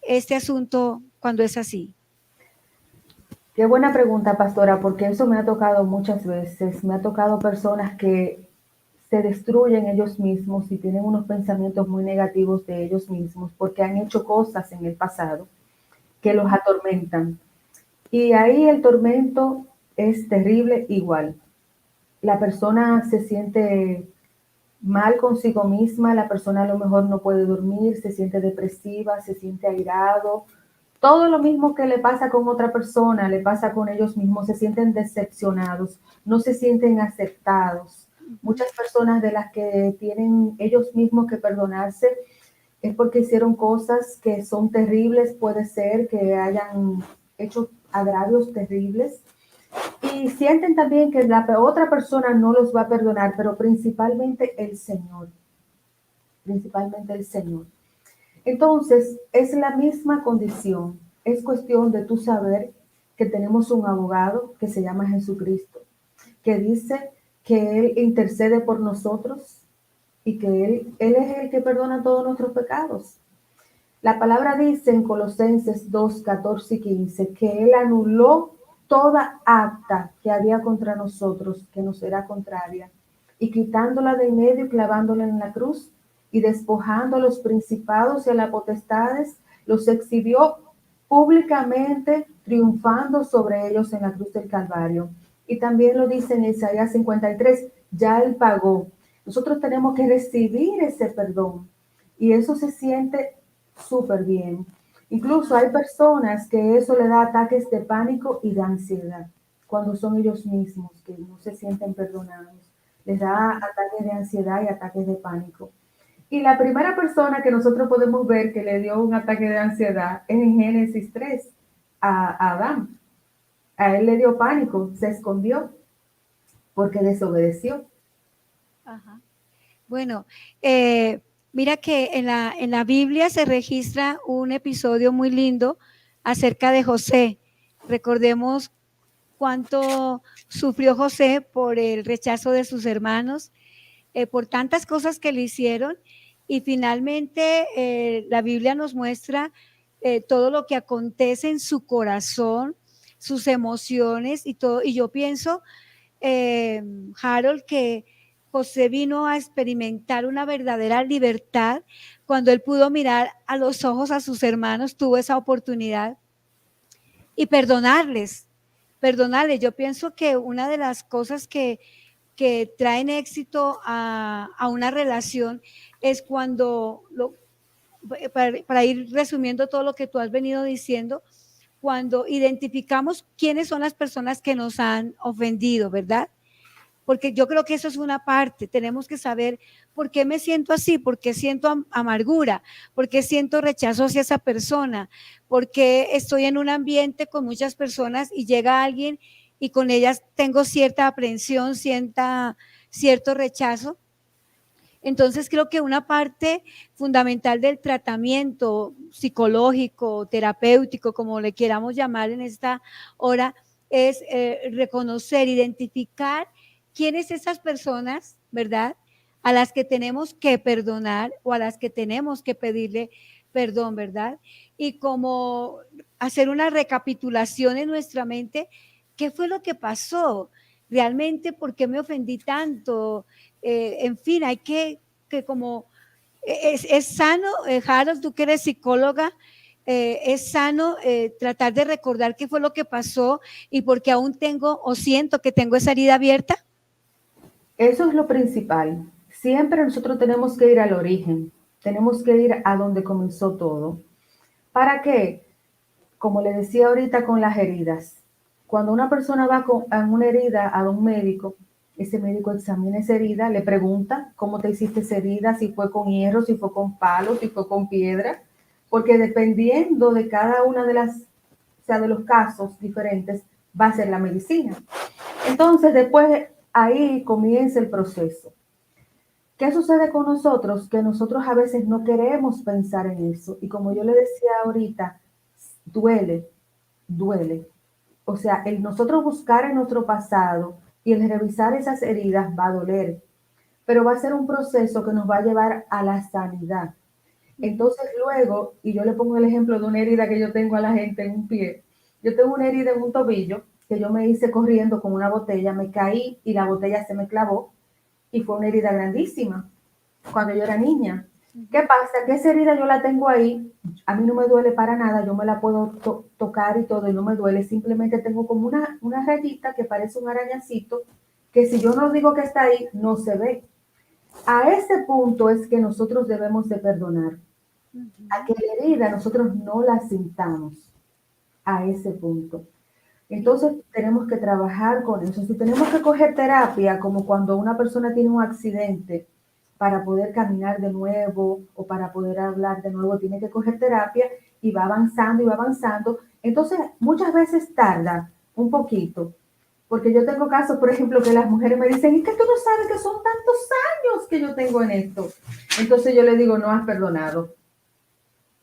este asunto cuando es así? Qué buena pregunta, pastora, porque eso me ha tocado muchas veces. Me ha tocado personas que se destruyen ellos mismos y tienen unos pensamientos muy negativos de ellos mismos porque han hecho cosas en el pasado que los atormentan. Y ahí el tormento es terrible igual. La persona se siente mal consigo misma, la persona a lo mejor no puede dormir, se siente depresiva, se siente airado. Todo lo mismo que le pasa con otra persona, le pasa con ellos mismos, se sienten decepcionados, no se sienten aceptados. Muchas personas de las que tienen ellos mismos que perdonarse es porque hicieron cosas que son terribles, puede ser que hayan hecho agravios terribles y sienten también que la otra persona no los va a perdonar, pero principalmente el Señor. Entonces, es la misma condición, es cuestión de tú saber que tenemos un abogado que se llama Jesucristo, que dice que Él intercede por nosotros y que Él es el que perdona todos nuestros pecados. La palabra dice en Colosenses 2, 14 y 15 que Él anuló toda acta que había contra nosotros, que nos era contraria, y quitándola de en medio y clavándola en la cruz, y despojando a los principados y a las potestades, los exhibió públicamente, triunfando sobre ellos en la cruz del Calvario. Y también lo dice en Isaías 53, ya Él pagó. Nosotros tenemos que recibir ese perdón. Y eso se siente súper bien. Incluso hay personas que eso le da ataques de pánico y de ansiedad cuando son ellos mismos que no se sienten perdonados. Les da ataques de ansiedad y ataques de pánico. Y la primera persona que nosotros podemos ver que le dio un ataque de ansiedad es en Génesis 3 a Adán. A él le dio pánico, se escondió porque desobedeció. Ajá. Bueno, mira que en la Biblia se registra un episodio muy lindo acerca de José. Recordemos cuánto sufrió José por el rechazo de sus hermanos, por tantas cosas que le hicieron y finalmente la Biblia nos muestra todo lo que acontece en su corazón, sus emociones y todo. Y yo pienso, Harold, que José vino a experimentar una verdadera libertad cuando él pudo mirar a los ojos a sus hermanos, tuvo esa oportunidad y perdonarles, perdonarles. Yo pienso que una de las cosas que traen éxito a una relación es cuando, para ir resumiendo todo lo que tú has venido diciendo, cuando identificamos quiénes son las personas que nos han ofendido, ¿verdad? Porque yo creo que eso es una parte, tenemos que saber por qué me siento así, por qué siento amargura, por qué siento rechazo hacia esa persona, por qué estoy en un ambiente con muchas personas y llega alguien y con ellas tengo cierta aprensión, cierto rechazo. Entonces creo que una parte fundamental del tratamiento psicológico, terapéutico, como le queramos llamar en esta hora, es reconocer, identificar quiénes esas personas, ¿verdad? A las que tenemos que perdonar o a las que tenemos que pedirle perdón, ¿verdad? Y como hacer una recapitulación en nuestra mente, ¿qué fue lo que pasó? Realmente, ¿por qué me ofendí tanto? En fin, hay que como, es sano, Harold, tú que eres psicóloga, es sano tratar de recordar qué fue lo que pasó y porque aún tengo o siento que tengo esa herida abierta. Eso es lo principal. Siempre nosotros tenemos que ir al origen, tenemos que ir a donde comenzó todo. ¿Para qué? Como le decía ahorita con las heridas. Cuando una persona va con una herida a un médico, ese médico examina esa herida, le pregunta cómo te hiciste esa herida, si fue con hierro, si fue con palos, si fue con piedra, porque dependiendo de cada una de las, o sea, de los casos diferentes, va a ser la medicina. Entonces, después ahí comienza el proceso. ¿Qué sucede con nosotros? Que nosotros a veces no queremos pensar en eso. Y como yo le decía ahorita, duele, duele. O sea, el nosotros buscar en nuestro pasado y el revisar esas heridas va a doler, pero va a ser un proceso que nos va a llevar a la sanidad. Entonces luego, y yo le pongo el ejemplo de una herida que yo tengo a la gente en un pie, yo tengo una herida en un tobillo que yo me hice corriendo con una botella, me caí y la botella se me clavó y fue una herida grandísima cuando yo era niña. ¿Qué pasa? Que esa herida yo la tengo ahí, a mí no me duele para nada, yo me la puedo tocar y todo y no me duele, simplemente tengo como una rayita que parece un arañacito, que si yo no digo que está ahí, no se ve. A ese punto es que nosotros debemos de perdonar, a que la herida nosotros no la sintamos, a ese punto. Entonces tenemos que trabajar con eso. Si tenemos que coger terapia, como cuando una persona tiene un accidente, para poder caminar de nuevo o para poder hablar de nuevo, tiene que coger terapia y va avanzando y va avanzando. Entonces muchas veces tarda un poquito, porque yo tengo casos, por ejemplo, que las mujeres me dicen, es que tú no sabes que son tantos años que yo tengo en esto. Entonces yo le digo, no has perdonado,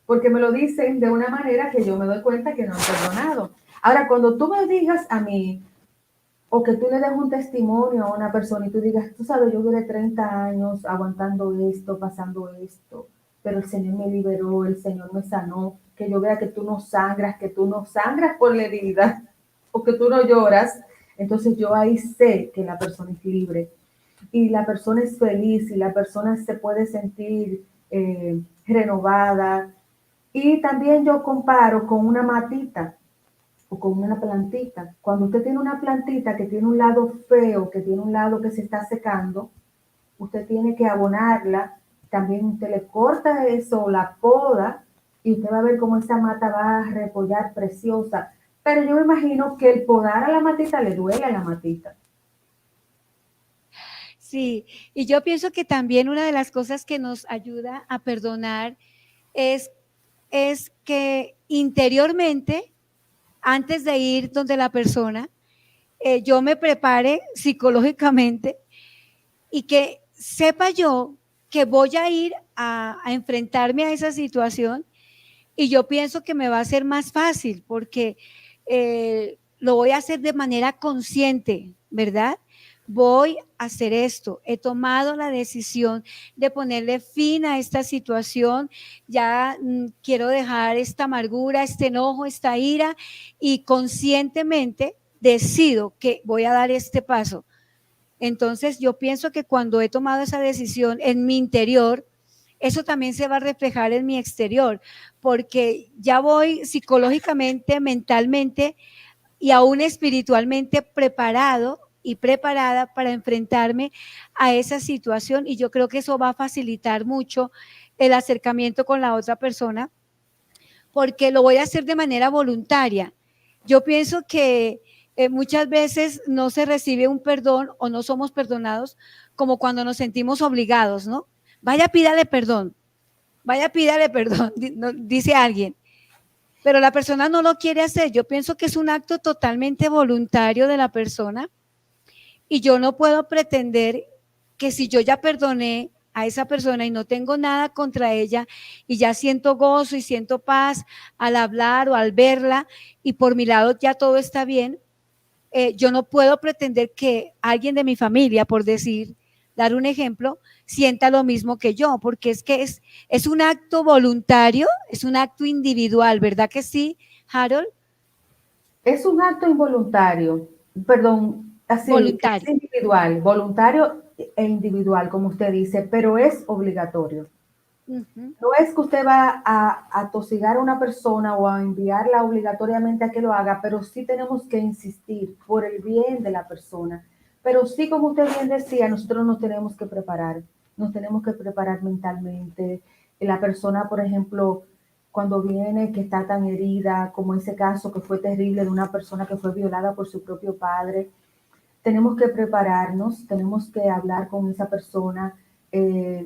porque me lo dicen de una manera que yo me doy cuenta que no han perdonado. Ahora, cuando tú me digas a mí, o que tú le des un testimonio a una persona y tú digas, tú sabes, yo duré 30 años aguantando esto, pasando esto, pero el Señor me liberó, el Señor me sanó, que yo vea que tú no sangras por la herida, o que tú no lloras, entonces yo ahí sé que la persona es libre y la persona es feliz y la persona se puede sentir renovada. Y también yo comparo con una matita o con una plantita. Cuando usted tiene una plantita que tiene un lado feo, que tiene un lado que se está secando, usted tiene que abonarla, también usted le corta eso, la poda, y usted va a ver cómo esa mata va a repollar preciosa. Pero yo me imagino que el podar a la matita le duele a la matita. Sí, y yo pienso que también una de las cosas que nos ayuda a perdonar es, es que interiormente, antes de ir donde la persona, yo me prepare psicológicamente y que sepa yo que voy a ir a enfrentarme a esa situación y yo pienso que me va a ser más fácil porque lo voy a hacer de manera consciente, ¿verdad? Voy a hacer esto. He tomado la decisión de ponerle fin a esta situación. Ya quiero dejar esta amargura, este enojo, esta ira y conscientemente decido que voy a dar este paso. Entonces yo pienso que cuando he tomado esa decisión en mi interior, eso también se va a reflejar en mi exterior, porque ya voy psicológicamente, mentalmente y aún espiritualmente preparado y preparada para enfrentarme a esa situación y yo creo que eso va a facilitar mucho el acercamiento con la otra persona porque lo voy a hacer de manera voluntaria. Yo pienso que muchas veces no se recibe un perdón o no somos perdonados como cuando nos sentimos obligados, ¿no? Vaya pídale perdón, dice alguien, pero la persona no lo quiere hacer. Yo pienso que es un acto totalmente voluntario de la persona y yo no puedo pretender que si yo ya perdoné a esa persona y no tengo nada contra ella y ya siento gozo y siento paz al hablar o al verla y por mi lado ya todo está bien, yo no puedo pretender que alguien de mi familia, por decir, dar un ejemplo, sienta lo mismo que yo, porque es un acto voluntario, es un acto individual, ¿verdad que sí, Harold? Es un acto involuntario, perdón, así, es Voluntario. individual, voluntario e individual, como usted dice, pero es obligatorio. Uh -huh. No es que usted va a tosigar a una persona o a enviarla obligatoriamente a que lo haga, pero sí tenemos que insistir por el bien de la persona. Pero sí, como usted bien decía, nosotros nos tenemos que preparar mentalmente. La persona, por ejemplo, cuando viene que está tan herida, como ese caso que fue terrible de una persona que fue violada por su propio padre. Tenemos que prepararnos, tenemos que hablar con esa persona y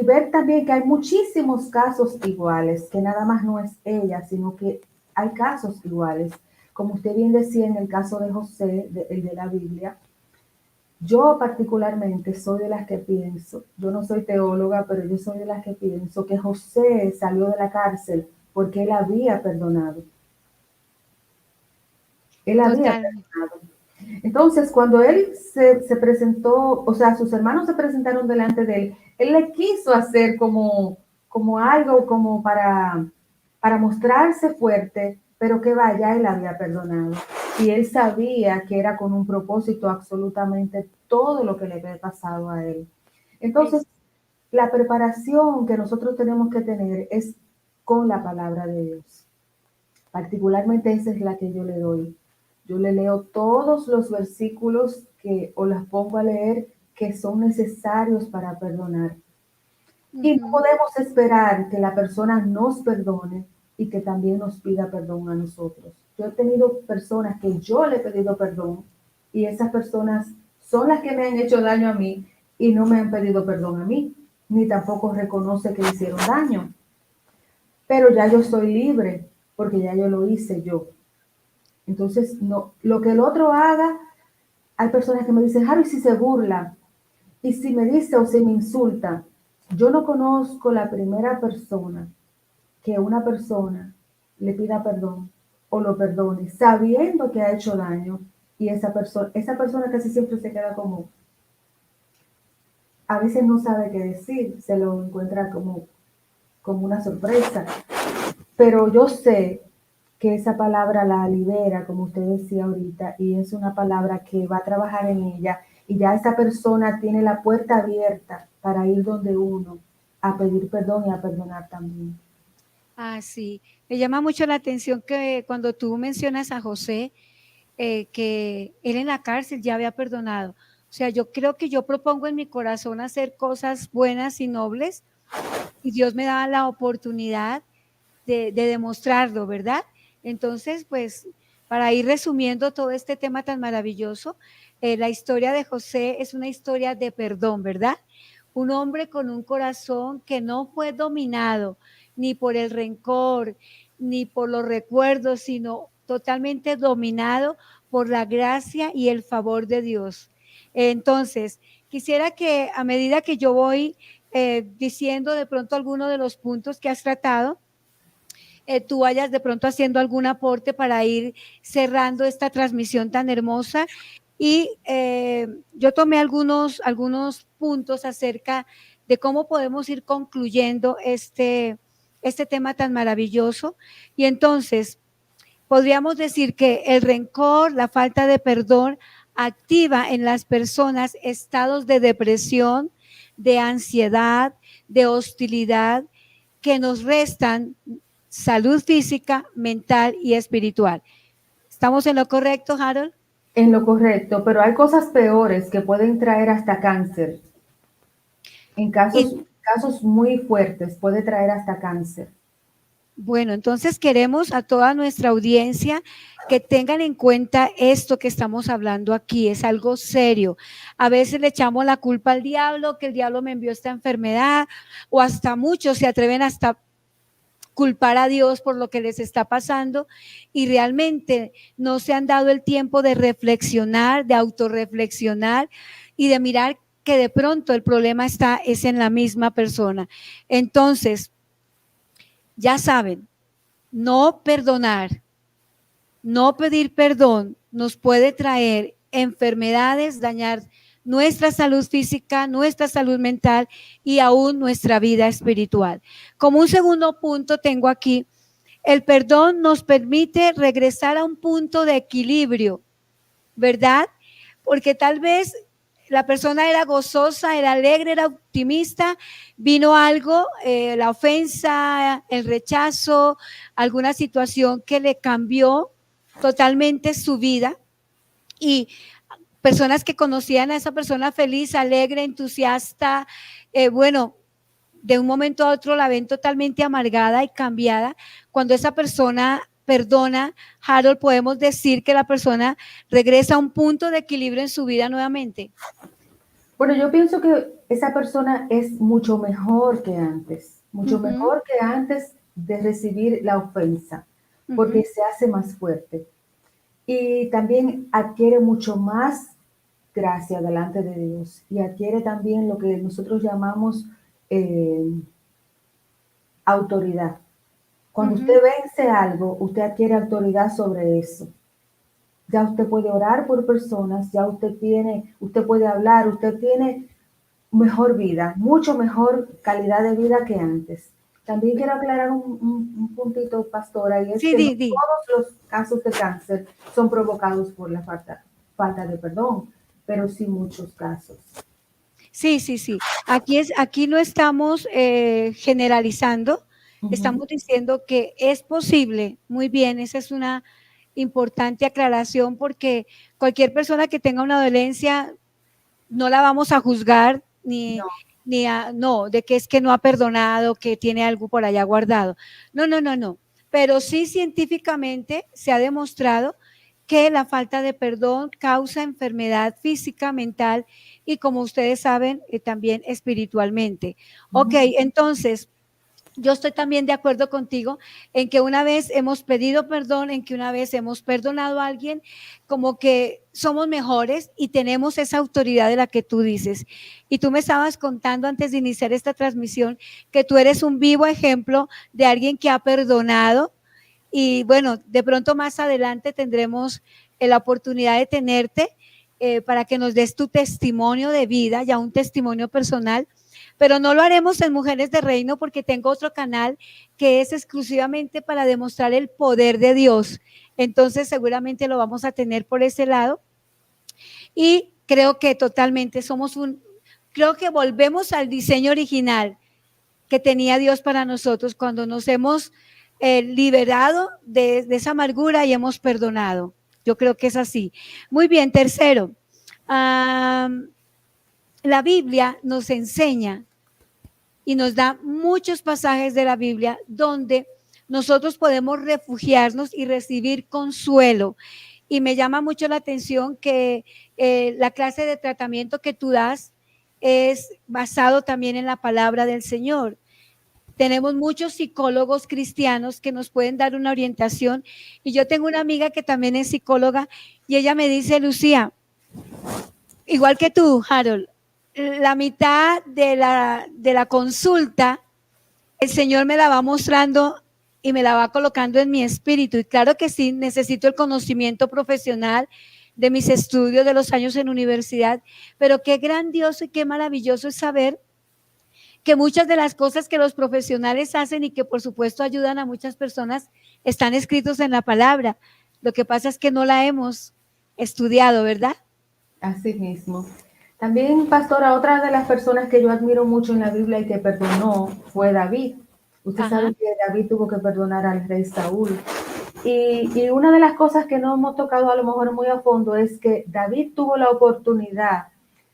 ver también que hay muchísimos casos iguales, que nada más no es ella, sino que hay casos iguales. Como usted bien decía en el caso de José, el de la Biblia, yo particularmente soy de las que pienso, yo no soy teóloga, pero yo soy de las que pienso que José salió de la cárcel porque él había perdonado. Él había Total. perdonado. Entonces, cuando él se presentó, o sea, sus hermanos se presentaron delante de él le quiso hacer como algo como para mostrarse fuerte, pero que vaya, él había perdonado. Y él sabía que era con un propósito absolutamente todo lo que le había pasado a él. Entonces, la preparación que nosotros tenemos que tener es con la palabra de Dios. Particularmente esa es la que yo le doy. Yo le leo todos los versículos o las pongo a leer que son necesarios para perdonar. Y no podemos esperar que la persona nos perdone y que también nos pida perdón a nosotros. Yo he tenido personas que yo le he pedido perdón y esas personas son las que me han hecho daño a mí y no me han pedido perdón a mí, ni tampoco reconoce que hicieron daño. Pero ya yo soy libre porque ya yo lo hice yo. Entonces, no, lo que el otro haga, hay personas que me dicen, Harry, si se burla, y si me dice o si me insulta, yo no conozco la primera persona que una persona le pida perdón o lo perdone, sabiendo que ha hecho daño, y esa persona casi siempre se queda como, a veces no sabe qué decir, se lo encuentra como una sorpresa. Pero yo sé que esa palabra la libera, como usted decía ahorita, y es una palabra que va a trabajar en ella, y ya esa persona tiene la puerta abierta para ir donde uno, a pedir perdón y a perdonar también. Ah, sí. Me llama mucho la atención que cuando tú mencionas a José, que él en la cárcel ya había perdonado. O sea, yo creo que yo propongo en mi corazón hacer cosas buenas y nobles y Dios me da la oportunidad de demostrarlo, ¿verdad? Entonces, pues, para ir resumiendo todo este tema tan maravilloso, la historia de José es una historia de perdón, ¿verdad? Un hombre con un corazón que no fue dominado ni por el rencor, ni por los recuerdos, sino totalmente dominado por la gracia y el favor de Dios. Entonces, quisiera que a medida que yo voy diciendo de pronto algunos de los puntos que has tratado, tú vayas de pronto haciendo algún aporte para ir cerrando esta transmisión tan hermosa. Y yo tomé algunos puntos acerca de cómo podemos ir concluyendo este tema tan maravilloso. Y entonces, podríamos decir que el rencor, la falta de perdón, activa en las personas estados de depresión, de ansiedad, de hostilidad, que nos restan salud física, mental y espiritual. ¿Estamos en lo correcto, Harold? En lo correcto, pero hay cosas peores que pueden traer hasta cáncer. En casos muy fuertes puede traer hasta cáncer. Bueno, entonces queremos a toda nuestra audiencia que tengan en cuenta esto que estamos hablando aquí, es algo serio. A veces le echamos la culpa al diablo, que el diablo me envió esta enfermedad, o hasta muchos se atreven hasta culpar a Dios por lo que les está pasando y realmente no se han dado el tiempo de reflexionar, de autorreflexionar y de mirar que de pronto el problema es en la misma persona. Entonces, ya saben, no perdonar, no pedir perdón nos puede traer enfermedades, dañar nuestra salud física, nuestra salud mental y aún nuestra vida espiritual. Como un segundo punto tengo aquí, el perdón nos permite regresar a un punto de equilibrio, ¿verdad? Porque tal vez la persona era gozosa, era alegre, era optimista, vino algo, la ofensa, el rechazo, alguna situación que le cambió totalmente su vida y personas que conocían a esa persona feliz, alegre, entusiasta, bueno, de un momento a otro la ven totalmente amargada y cambiada. Cuando esa persona perdona, Harold, podemos decir que la persona regresa a un punto de equilibrio en su vida nuevamente. Bueno, yo pienso que esa persona es mucho mejor que antes, mucho mejor que antes de recibir la ofensa, porque se hace más fuerte y también adquiere mucho más gracia delante de Dios y adquiere también lo que nosotros llamamos autoridad. Cuando usted vence algo, usted adquiere autoridad sobre eso. Ya usted puede orar por personas, ya usted puede hablar, usted tiene mejor vida, mucho mejor calidad de vida que antes. También quiero aclarar un puntito, pastora, y es que no todos los casos de cáncer son provocados por la falta de perdón, pero sí muchos casos. Sí. Aquí no estamos generalizando, estamos diciendo que es posible. Muy bien, esa es una importante aclaración, porque cualquier persona que tenga una dolencia no la vamos a juzgar de que es que no ha perdonado, que tiene algo por allá guardado. No. Pero sí, científicamente se ha demostrado que la falta de perdón causa enfermedad física, mental y, como ustedes saben, también espiritualmente. Ok, entonces, yo estoy también de acuerdo contigo en que una vez hemos pedido perdón, en que una vez hemos perdonado a alguien, como que somos mejores y tenemos esa autoridad de la que tú dices. Y tú me estabas contando antes de iniciar esta transmisión que tú eres un vivo ejemplo de alguien que ha perdonado. Y bueno, de pronto más adelante tendremos la oportunidad de tenerte para que nos des tu testimonio de vida, ya un testimonio personal. Pero no lo haremos en Mujeres de Reino, porque tengo otro canal que es exclusivamente para demostrar el poder de Dios. Entonces seguramente lo vamos a tener por ese lado. Y creo que totalmente creo que volvemos al diseño original que tenía Dios para nosotros cuando nos hemos liberado de esa amargura y hemos perdonado. Yo creo que es así. Muy bien, tercero. La Biblia nos enseña y nos da muchos pasajes de la Biblia donde nosotros podemos refugiarnos y recibir consuelo. Y me llama mucho la atención que la clase de tratamiento que tú das es basado también en la palabra del Señor. Tenemos muchos psicólogos cristianos que nos pueden dar una orientación. Y yo tengo una amiga que también es psicóloga y ella me dice: Lucía, igual que tú, Harold, la mitad de la consulta, el Señor me la va mostrando y me la va colocando en mi espíritu. Y claro que sí, necesito el conocimiento profesional de mis estudios, de los años en universidad, pero qué grandioso y qué maravilloso es saber que muchas de las cosas que los profesionales hacen y que por supuesto ayudan a muchas personas están escritos en la palabra. Lo que pasa es que no la hemos estudiado, ¿verdad? Así mismo. También, pastora, otra de las personas que yo admiro mucho en la Biblia y que perdonó fue David. Usted sabe que David tuvo que perdonar al rey Saúl. Y una de las cosas que no hemos tocado a lo mejor muy a fondo es que David tuvo la oportunidad,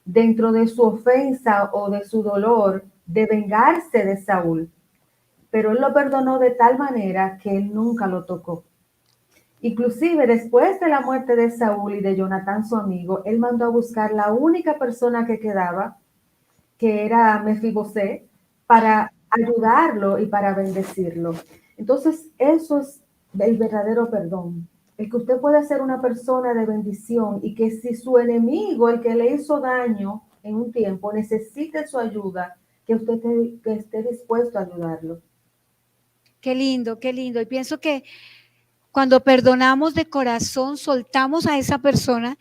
dentro de su ofensa o de su dolor, de vengarse de Saúl. Pero él lo perdonó de tal manera que él nunca lo tocó. Inclusive después de la muerte de Saúl y de Jonatán, su amigo, él mandó a buscar la única persona que quedaba, que era Mefibosé, para ayudarlo y para bendecirlo. Entonces, eso es el verdadero perdón. El que usted puede ser una persona de bendición y que si su enemigo, el que le hizo daño en un tiempo, necesite su ayuda, que usted esté dispuesto a ayudarlo. Qué lindo, qué lindo. Y pienso que cuando perdonamos de corazón, soltamos a esa persona,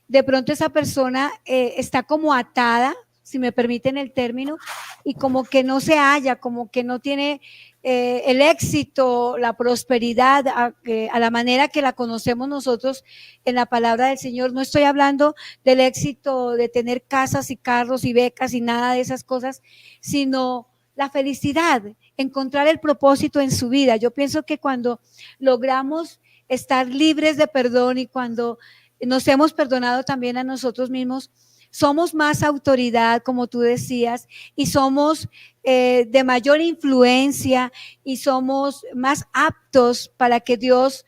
de pronto esa persona está como atada, si me permiten el término, y como que no se halla, como que no tiene el éxito, la prosperidad a la manera que la conocemos nosotros en la palabra del Señor. No estoy hablando del éxito de tener casas y carros y becas y nada de esas cosas, sino la felicidad, encontrar el propósito en su vida. Yo pienso que cuando logramos estar libres de perdón y cuando nos hemos perdonado también a nosotros mismos, somos más autoridad, como tú decías, y somos de mayor influencia y somos más aptos para que Dios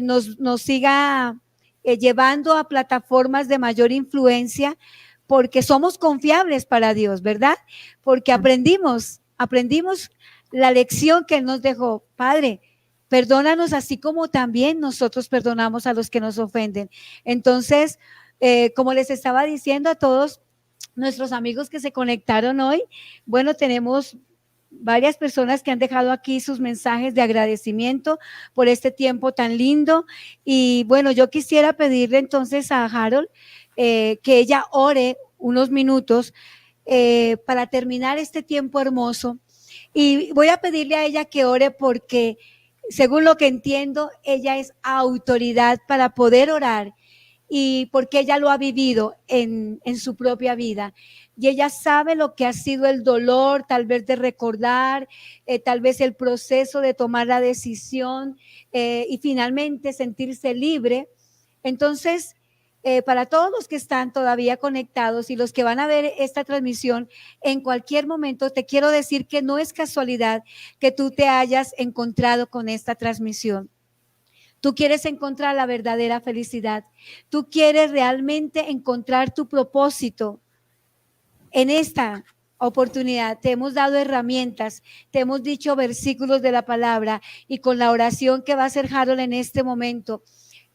nos siga llevando a plataformas de mayor influencia, porque somos confiables para Dios, ¿verdad? Porque aprendimos la lección que Él nos dejó. Padre, perdónanos así como también nosotros perdonamos a los que nos ofenden. Entonces, como les estaba diciendo a todos nuestros amigos que se conectaron hoy, bueno, tenemos varias personas que han dejado aquí sus mensajes de agradecimiento por este tiempo tan lindo. Y bueno, yo quisiera pedirle entonces a Harold que ella ore unos minutos para terminar este tiempo hermoso. Y voy a pedirle a ella que ore porque, según lo que entiendo, ella es autoridad para poder orar y porque ella lo ha vivido en su propia vida. Y ella sabe lo que ha sido el dolor, tal vez de recordar, tal vez el proceso de tomar la decisión y finalmente sentirse libre. Entonces, para todos los que están todavía conectados y los que van a ver esta transmisión en cualquier momento, te quiero decir que no es casualidad que tú te hayas encontrado con esta transmisión. Tú quieres encontrar la verdadera felicidad. Tú quieres realmente encontrar tu propósito. En esta oportunidad te hemos dado herramientas, te hemos dicho versículos de la palabra y con la oración que va a hacer Harold en este momento,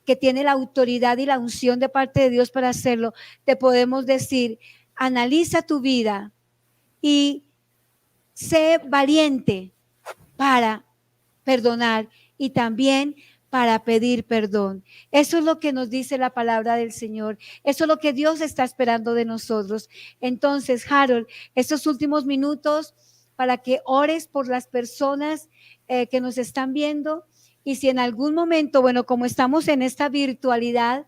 que tiene la autoridad y la unción de parte de Dios para hacerlo, te podemos decir, analiza tu vida y sé valiente para perdonar y también para pedir perdón. Eso es lo que nos dice la palabra del Señor. Eso es lo que Dios está esperando de nosotros. Entonces, Harold, estos últimos minutos para que ores por las personas que nos están viendo y si en algún momento, bueno, como estamos en esta virtualidad,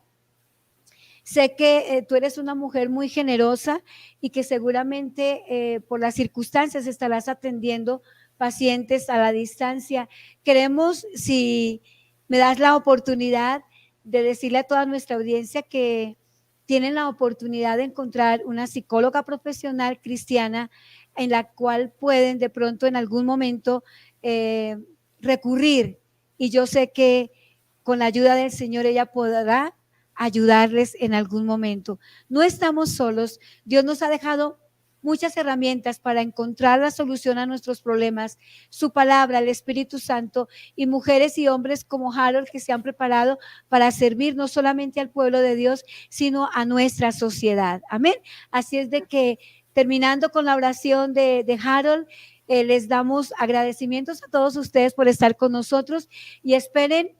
sé que tú eres una mujer muy generosa y que seguramente por las circunstancias estarás atendiendo pacientes a la distancia. Queremos, si me das la oportunidad de decirle a toda nuestra audiencia que tienen la oportunidad de encontrar una psicóloga profesional cristiana en la cual pueden de pronto en algún momento recurrir. Y yo sé que con la ayuda del Señor ella podrá ayudarles en algún momento. No estamos solos. Dios nos ha dejado muchas herramientas para encontrar la solución a nuestros problemas. Su palabra, el Espíritu Santo y mujeres y hombres como Harold que se han preparado para servir no solamente al pueblo de Dios, sino a nuestra sociedad. Amén. Así es de que terminando con la oración de Harold, les damos agradecimientos a todos ustedes por estar con nosotros y esperen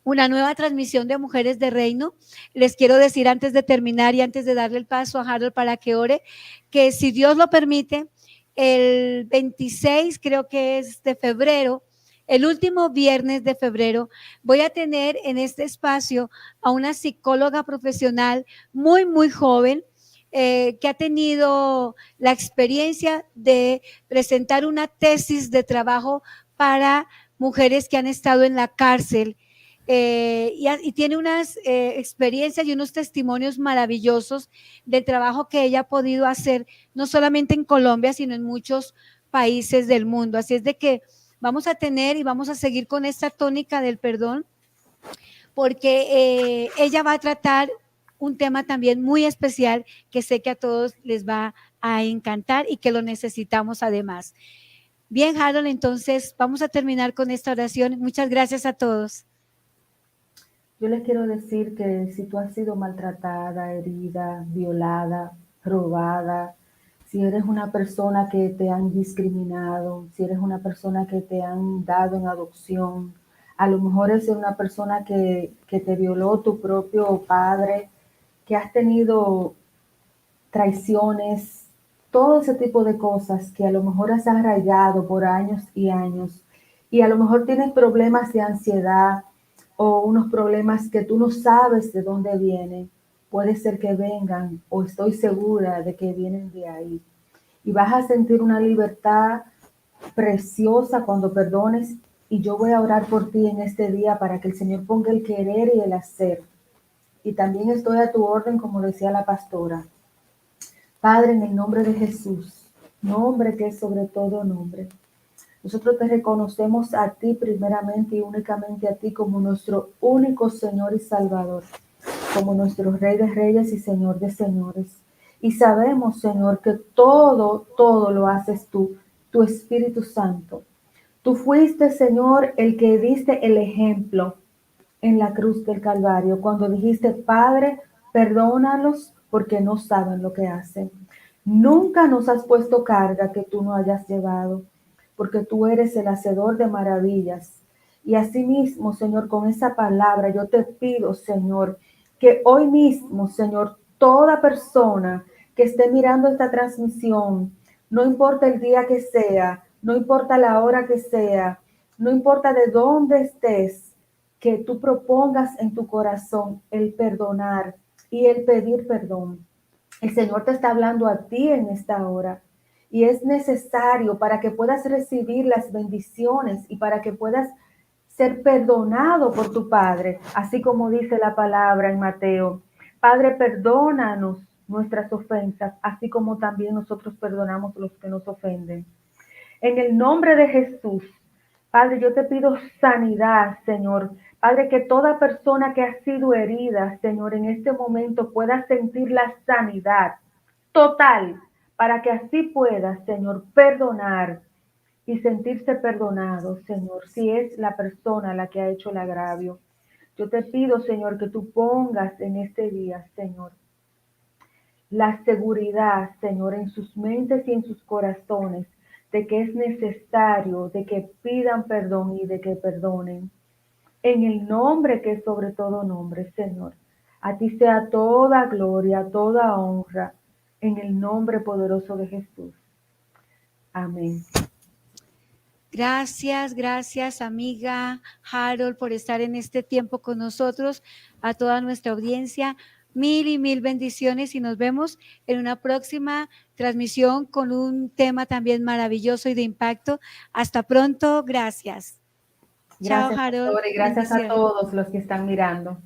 una nueva transmisión de Mujeres de Reino. Les quiero decir antes de terminar y antes de darle el paso a Harold para que ore, que si Dios lo permite, el 26 creo que es de febrero, el último viernes de febrero, voy a tener en este espacio a una psicóloga profesional muy, muy joven, que ha tenido la experiencia de presentar una tesis de trabajo para mujeres que han estado en la cárcel. Y tiene unas experiencias y unos testimonios maravillosos del trabajo que ella ha podido hacer, no solamente en Colombia, sino en muchos países del mundo. Así es de que vamos a tener y vamos a seguir con esta tónica del perdón, porque ella va a tratar un tema también muy especial que sé que a todos les va a encantar y que lo necesitamos además. Bien, Harold, entonces vamos a terminar con esta oración. Muchas gracias a todos. Yo les quiero decir que si tú has sido maltratada, herida, violada, robada, si eres una persona que te han discriminado, si eres una persona que te han dado en adopción, a lo mejor es una persona que te violó tu propio padre, que has tenido traiciones, todo ese tipo de cosas que a lo mejor has arraigado por años y a lo mejor tienes problemas de ansiedad o unos problemas que tú no sabes de dónde vienen, puede ser que vengan o estoy segura de que vienen de ahí. Y vas a sentir una libertad preciosa cuando perdones y yo voy a orar por ti en este día para que el Señor ponga el querer y el hacer. Y también estoy a tu orden, como decía la pastora, Padre, en el nombre de Jesús, nombre que es sobre todo nombre, nosotros te reconocemos a ti primeramente y únicamente a ti como nuestro único Señor y Salvador, como nuestro Rey de Reyes y Señor de Señores. Y sabemos, Señor, que todo lo haces tú, tu Espíritu Santo. Tú fuiste, Señor, el que diste el ejemplo en la cruz del Calvario, cuando dijiste, Padre, perdónalos porque no saben lo que hacen. Nunca nos has puesto carga que tú no hayas llevado, porque tú eres el hacedor de maravillas. Y asimismo, Señor, con esa palabra yo te pido, Señor, que hoy mismo, Señor, toda persona que esté mirando esta transmisión, no importa el día que sea, no importa la hora que sea, no importa de dónde estés, que tú propongas en tu corazón el perdonar y el pedir perdón. El Señor te está hablando a ti en esta hora y es necesario para que puedas recibir las bendiciones y para que puedas ser perdonado por tu Padre, así como dice la palabra en Mateo. Padre, perdónanos nuestras ofensas, así como también nosotros perdonamos a los que nos ofenden. En el nombre de Jesús, Padre, yo te pido sanidad, Señor. Padre, que toda persona que ha sido herida, Señor, en este momento pueda sentir la sanidad total, para que así pueda, Señor, perdonar y sentirse perdonado, Señor, si es la persona la que ha hecho el agravio. Yo te pido, Señor, que tú pongas en este día, Señor, la seguridad, Señor, en sus mentes y en sus corazones, de que es necesario, de que pidan perdón y de que perdonen. En el nombre que es sobre todo nombre, Señor. A ti sea toda gloria, toda honra, en el nombre poderoso de Jesús. Amén. Gracias, amiga Harold, por estar en este tiempo con nosotros, a toda nuestra audiencia. Mil y mil bendiciones y nos vemos en una próxima transmisión con un tema también maravilloso y de impacto. Hasta pronto, gracias. Chao, Gracias, Harold. pastor, y gracias a Bendiciones. todos los que están mirando.